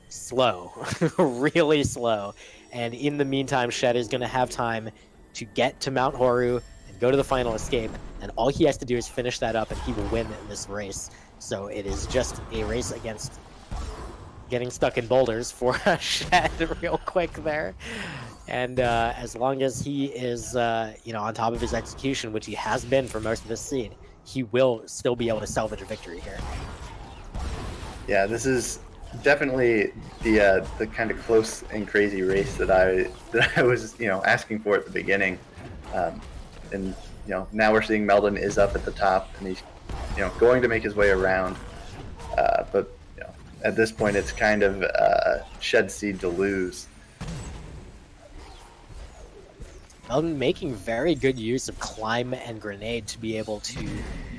slow. Really slow. And in the meantime, Shed is going to have time to get to Mount Horu and go to the final escape. And all he has to do is finish that up, and he will win in this race. So it is just a race against getting stuck in boulders for Shed real quick there. And as long as he is, on top of his execution, which he has been for most of this seed, he will still be able to salvage a victory here. Yeah, this is definitely the kind of close and crazy race that I was asking for at the beginning, and now we're seeing Meldon is up at the top and he's going to make his way around, but at this point it's kind of Shed seed to lose. Meldon making very good use of climb and grenade to be able to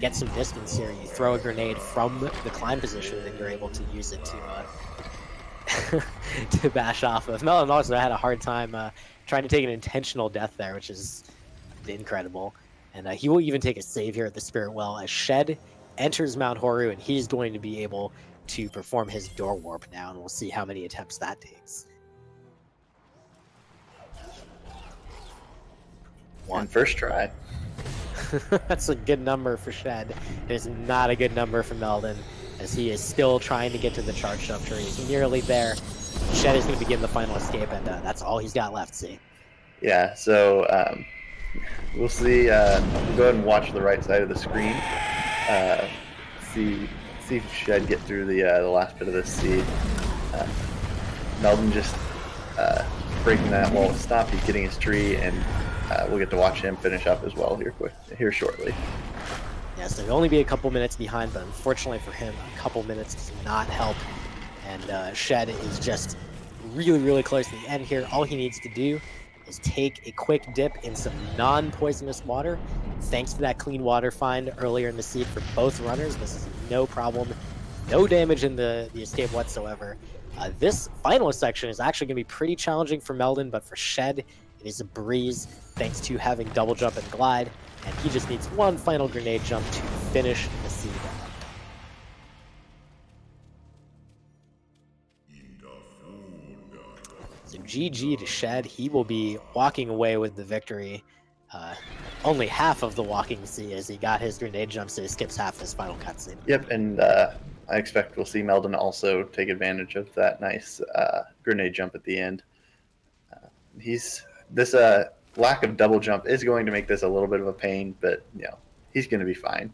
get some distance here. You throw a grenade from the climb position, then you're able to use it to to bash off of. Meldon also had a hard time trying to take an intentional death there, which is incredible. And he will even take a save here at the Spirit Well as Shed enters Mount Horu, and he's going to be able to perform his door warp now, and we'll see how many attempts that takes. One first try. That's a good number for Shed. It is not a good number for Meldon, as he is still trying to get to the charge jump tree. He's nearly there. Shed is going to begin the final escape, and that's all he's got left, see. Yeah, so we'll see. We'll go ahead and watch the right side of the screen. See if Shed get through the last bit of this seed. Meldon just breaking that wall with Stomp. He's getting his tree, and we'll get to watch him finish up as well here shortly. Yes, there'll only be a couple minutes behind, but unfortunately for him, a couple minutes does not help. And Shed is just really, really close to the end here. All he needs to do is take a quick dip in some non-poisonous water. Thanks to that clean water find earlier in the seed for both runners, this is no problem. No damage in the escape whatsoever. This final section is actually going to be pretty challenging for Meldon, but for Shed, it is a breeze thanks to having double jump and glide, and he just needs one final grenade jump to finish the seed. So GG to Shed. He will be walking away with the victory. Only half of the walking C as he got his grenade jump, so he skips half this final cutscene. Yep, and I expect we'll see Meldon also take advantage of that nice grenade jump at the end. This lack of double jump is going to make this a little bit of a pain, but he's going to be fine.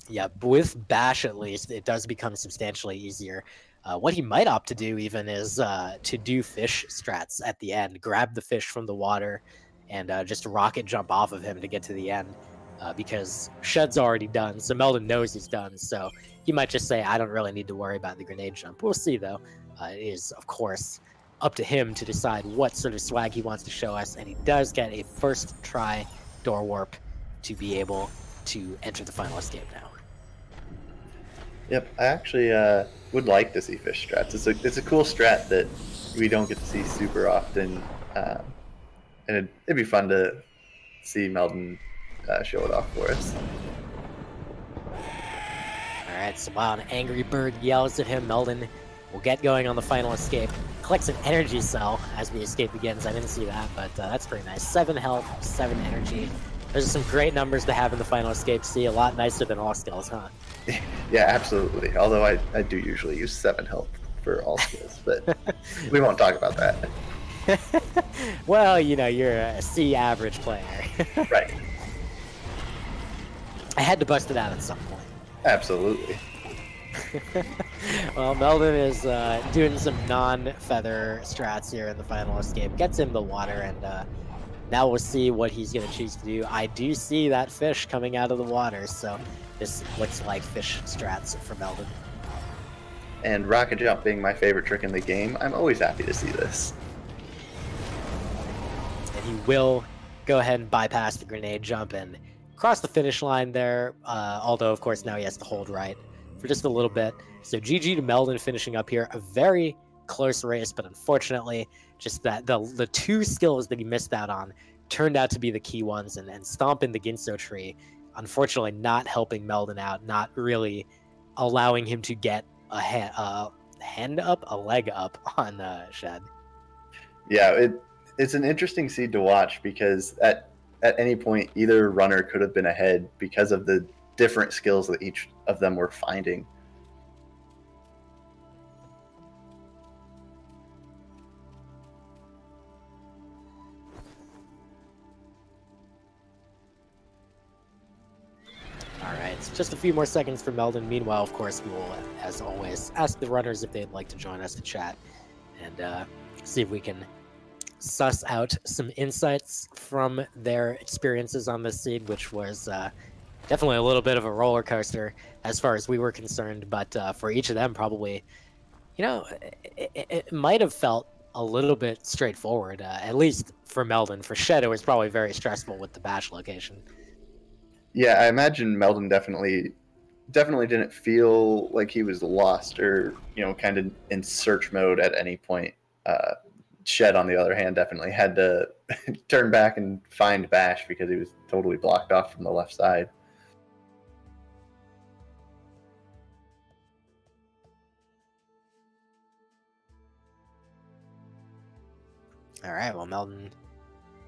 Yeah, with Bash at least, it does become substantially easier. What he might opt to do even is to do fish strats at the end, grab the fish from the water, and just rocket jump off of him to get to the end, because Shed's already done, so Meldon knows he's done, so he might just say, I don't really need to worry about the grenade jump. We'll see, though. It is, of course, up to him to decide what sort of swag he wants to show us, and he does get a first try door warp to be able to enter the final escape now. Yep, I actually would like to see fish strats. It's a cool strat that we don't get to see super often, and it'd be fun to see Meldon show it off for us. Alright, so while an angry bird yells at him, Meldon will get going on the final escape. Collects an energy cell as the escape begins. I didn't see that, but that's pretty nice. 7 health, 7 energy. Those are some great numbers to have in the final escape. See, a lot nicer than all skills, huh? Yeah, absolutely. Although I do usually use 7 health for all skills, but we won't talk about that. Well, you're a C average player. Right. I had to bust it out at some point. Absolutely. Well, Meldon is doing some non-feather strats here in the final escape. Gets in the water, and now we'll see what he's going to choose to do. I do see that fish coming out of the water, so this looks like fish strats for Meldon. And rocket jump being my favorite trick in the game, I'm always happy to see this. And he will go ahead and bypass the grenade jump and cross the finish line there, although, of course, now he has to hold right for just a little bit. So GG to Meldon finishing up here. A very close race, but unfortunately, just that the 2 skills that he missed out on turned out to be the key ones, and stomping the Ginso tree, unfortunately not helping Meldon out, not really allowing him to get a leg up on Shed. Yeah, it's an interesting seed to watch, because at any point either runner could have been ahead because of the different skills that each of them were finding. Alright, so just a few more seconds for Meldon. Meanwhile, of course, we will, as always, ask the runners if they'd like to join us to chat and see if we can suss out some insights from their experiences on this seed, which was definitely a little bit of a roller coaster as far as we were concerned, but for each of them, probably, it might have felt a little bit straightforward, at least for Meldon. For Shed, it was probably very stressful with the bash location. Yeah, I imagine Meldon definitely didn't feel like he was lost or, you know, kind of in search mode at any point. Shed, on the other hand, definitely had to turn back and find Bash because he was totally blocked off from the left side. All right, well, Meldon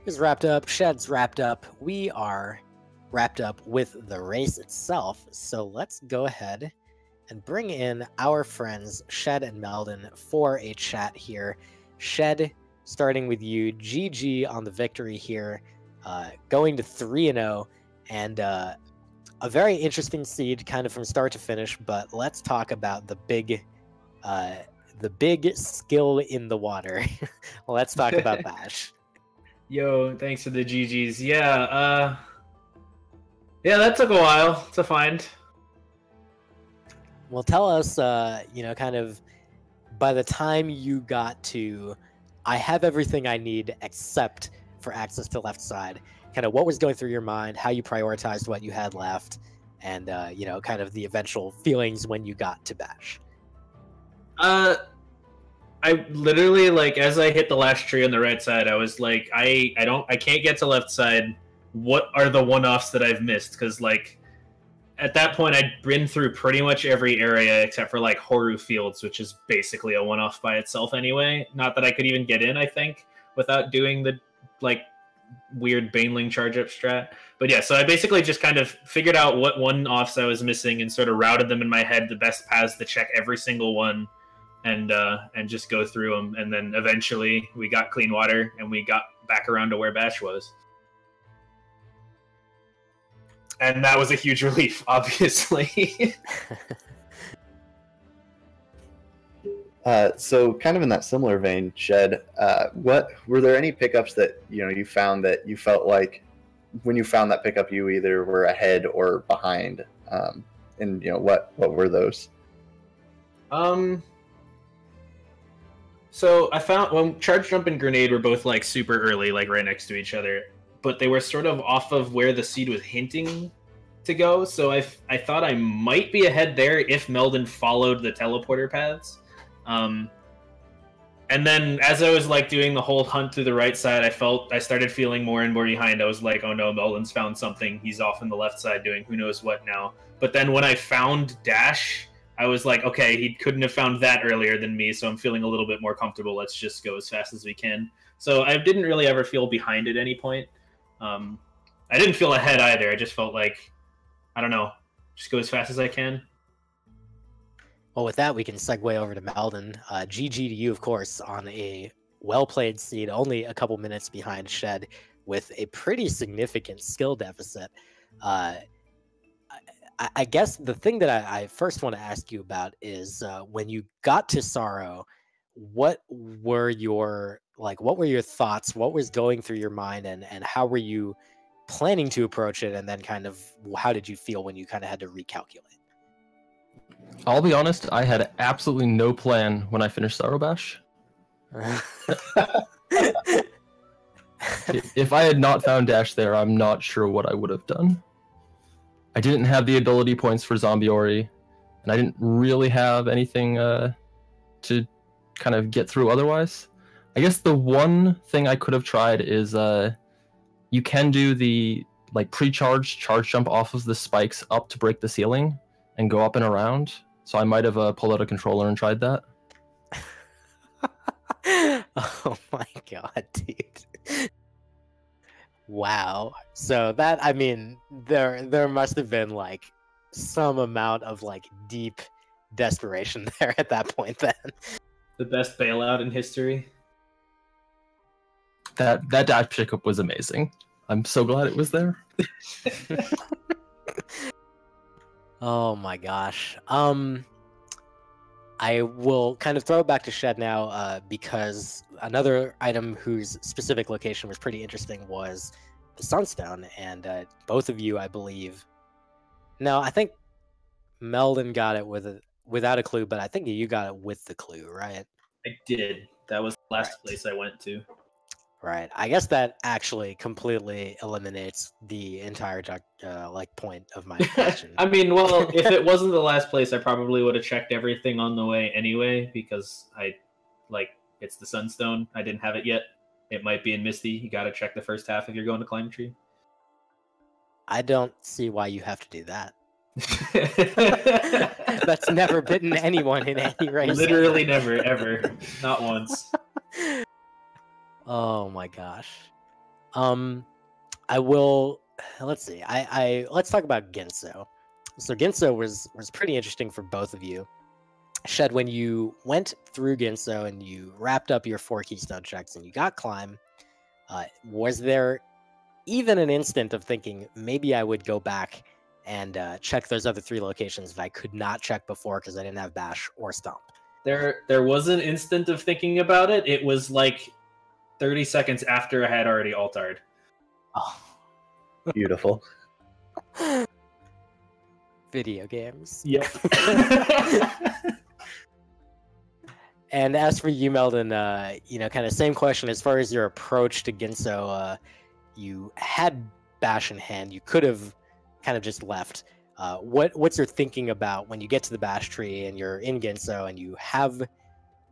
is wrapped up. Shed's wrapped up. We are wrapped up with the race itself. So let's go ahead and bring in our friends Shed and Meldon for a chat here. Shed, starting with you, GG on the victory here, going to 3-0, and a very interesting seed kind of from start to finish, but let's talk about the big skill in the water. Let's talk about Bash. Yo, thanks for the GGs. Yeah, that took a while to find. Well, tell us, kind of by the time you got to, I have everything I need except for access to left side, kind of what was going through your mind, how you prioritized what you had left, and, kind of the eventual feelings when you got to Bash. I literally, like, as I hit the last tree on the right side, I was like, I can't get to left side. What are the one-offs that I've missed? Because, like, at that point, I'd been through pretty much every area except for, like, Horu Fields, which is basically a one-off by itself anyway. Not that I could even get in, I think, without doing the, like, weird Baneling charge-up strat. But yeah, so I basically just kind of figured out what one-offs I was missing and sort of routed them in my head, the best paths to check every single one, and just go through them. And then eventually we got clean water, and we got back around to where Bash was. And that was a huge relief, obviously. So kind of in that similar vein, Shed, what were there any pickups that you found that you felt like when you found that pickup you either were ahead or behind, and what were those? So I found when Charge Jump and Grenade were both like super early, like right next to each other, but they were sort of off of where the seed was hinting to go. So I thought I might be ahead there if Meldon followed the teleporter paths. And then as I was like doing the whole hunt through the right side, I started feeling more and more behind. I was like, oh no, Meldon's found something. He's off on the left side doing who knows what now. But then when I found Dash, I was like, okay, he couldn't have found that earlier than me, so I'm feeling a little bit more comfortable. Let's just go as fast as we can. So I didn't really ever feel behind at any point. I didn't feel ahead either. I just felt like, I don't know, just go as fast as I can. Well, with that, we can segue over to Meldon. GG to you, of course, on a well-played seed, only a couple minutes behind Shed, with a pretty significant skill deficit. I guess the thing that I first want to ask you about is when you got to Sorrow, what were your thoughts? What was going through your mind, and how were you planning to approach it? And then kind of how did you feel when you kind of had to recalculate? I'll be honest, I had absolutely no plan when I finished Sorrow Bash. If I had not found Dash there, I'm not sure what I would have done. I didn't have the ability points for Zombie Ori, and I didn't really have anything to kind of get through otherwise. I guess the one thing I could have tried is you can do the pre-charged charge jump off of the spikes up to break the ceiling and go up and around. So I might have pulled out a controller and tried that. Oh my god, dude. Wow. So that, I mean, there must have been like some amount of like deep desperation there at that point then. The best bailout in history. That dash pickup was amazing. I'm so glad it was there. Oh my gosh. I will kind of throw it back to Shed now, because another item whose specific location was pretty interesting was the Sunstone, and both of you, I believe. No, I think Meldon got it without a clue, but I think you got it with the clue, right? I did. That was the last place I went to. Right. I guess that actually completely eliminates the entire like point of my question. I mean, well, if it wasn't the last place, I probably would have checked everything on the way anyway, because it's the Sunstone. I didn't have it yet. It might be in Misty. You got to check the first half if you're going to climb a tree. I don't see why you have to do that. That's never bitten anyone in any race. Literally never, ever. Not once. Oh my gosh. I will. Let's see. Let's talk about Ginso. So Ginso was pretty interesting for both of you. Shed, when you went through Ginso and you wrapped up your 4 keystone checks and you got climb, was there even an instant of thinking maybe I would go back and check those other 3 locations that I could not check before because I didn't have bash or stomp? There was an instant of thinking about it. It was like 30 seconds after I had already altared. Oh. Beautiful. Video games. Yep. And as for you, Meldon, kind of same question as far as your approach to Ginso. You had bash in hand. You could have kind of just left. What's your thinking about when you get to the bash tree and you're in Ginso and you have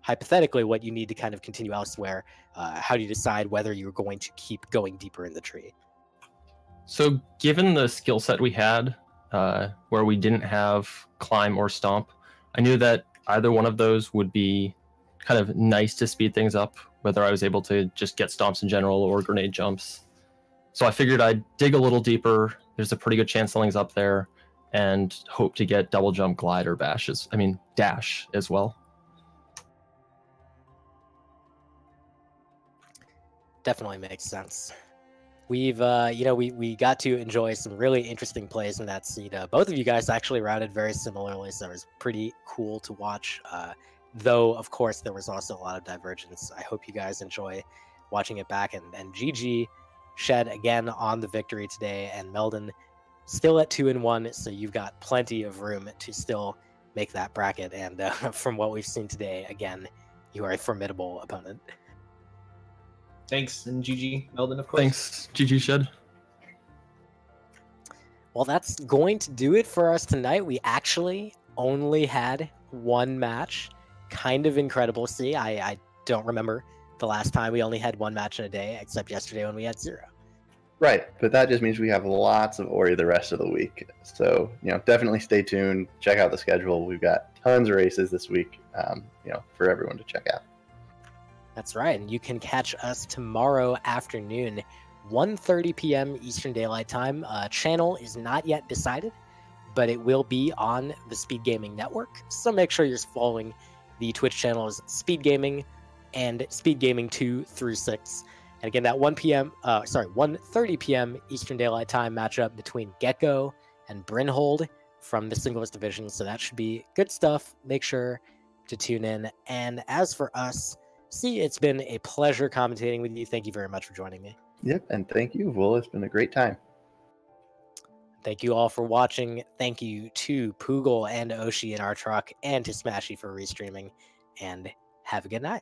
hypothetically what you need to kind of continue elsewhere? How do you decide whether you're going to keep going deeper in the tree? So given the skill set we had, where we didn't have climb or stomp, I knew that either one of those would be kind of nice to speed things up, whether I was able to just get stomps in general or grenade jumps. So I figured I'd dig a little deeper. There's a pretty good chance something's up there, and hope to get double jump, glide, or dash as well. Definitely makes sense. We've, we got to enjoy some really interesting plays in that seat. Both of you guys actually routed very similarly, so it was pretty cool to watch. Though, of course, there was also a lot of divergence. I hope you guys enjoy watching it back. And GG Shed again on the victory today, and Meldon still at 2-1, so you've got plenty of room to still make that bracket. And from what we've seen today, again, you are a formidable opponent. Thanks, and GG Meldon, of course. Thanks, GG Shed. Well, that's going to do it for us tonight. We actually only had 1 match. Kind of incredible. See, I don't remember the last time we only had 1 match in a day, except yesterday when we had 0. Right, but that just means we have lots of Ori the rest of the week. So, definitely stay tuned. Check out the schedule. We've got tons of races this week, for everyone to check out. That's right, and you can catch us tomorrow afternoon, 1:30 p.m. Eastern Daylight Time. Channel is not yet decided, but it will be on the Speed Gaming Network. So make sure you're following the Twitch channels Speed Gaming and Speed Gaming 2 through 6. And again, that 1:30 p.m. Eastern Daylight Time matchup between Gecko and Brynhold from the Singles Division. So that should be good stuff. Make sure to tune in. And as for us, it's been a pleasure commentating with you. Thank you very much for joining me. Yep, and thank you, Will. It's been a great time. Thank you all for watching. Thank you to Poogle and Oshi in our truck, and to Smashy for restreaming. And have a good night.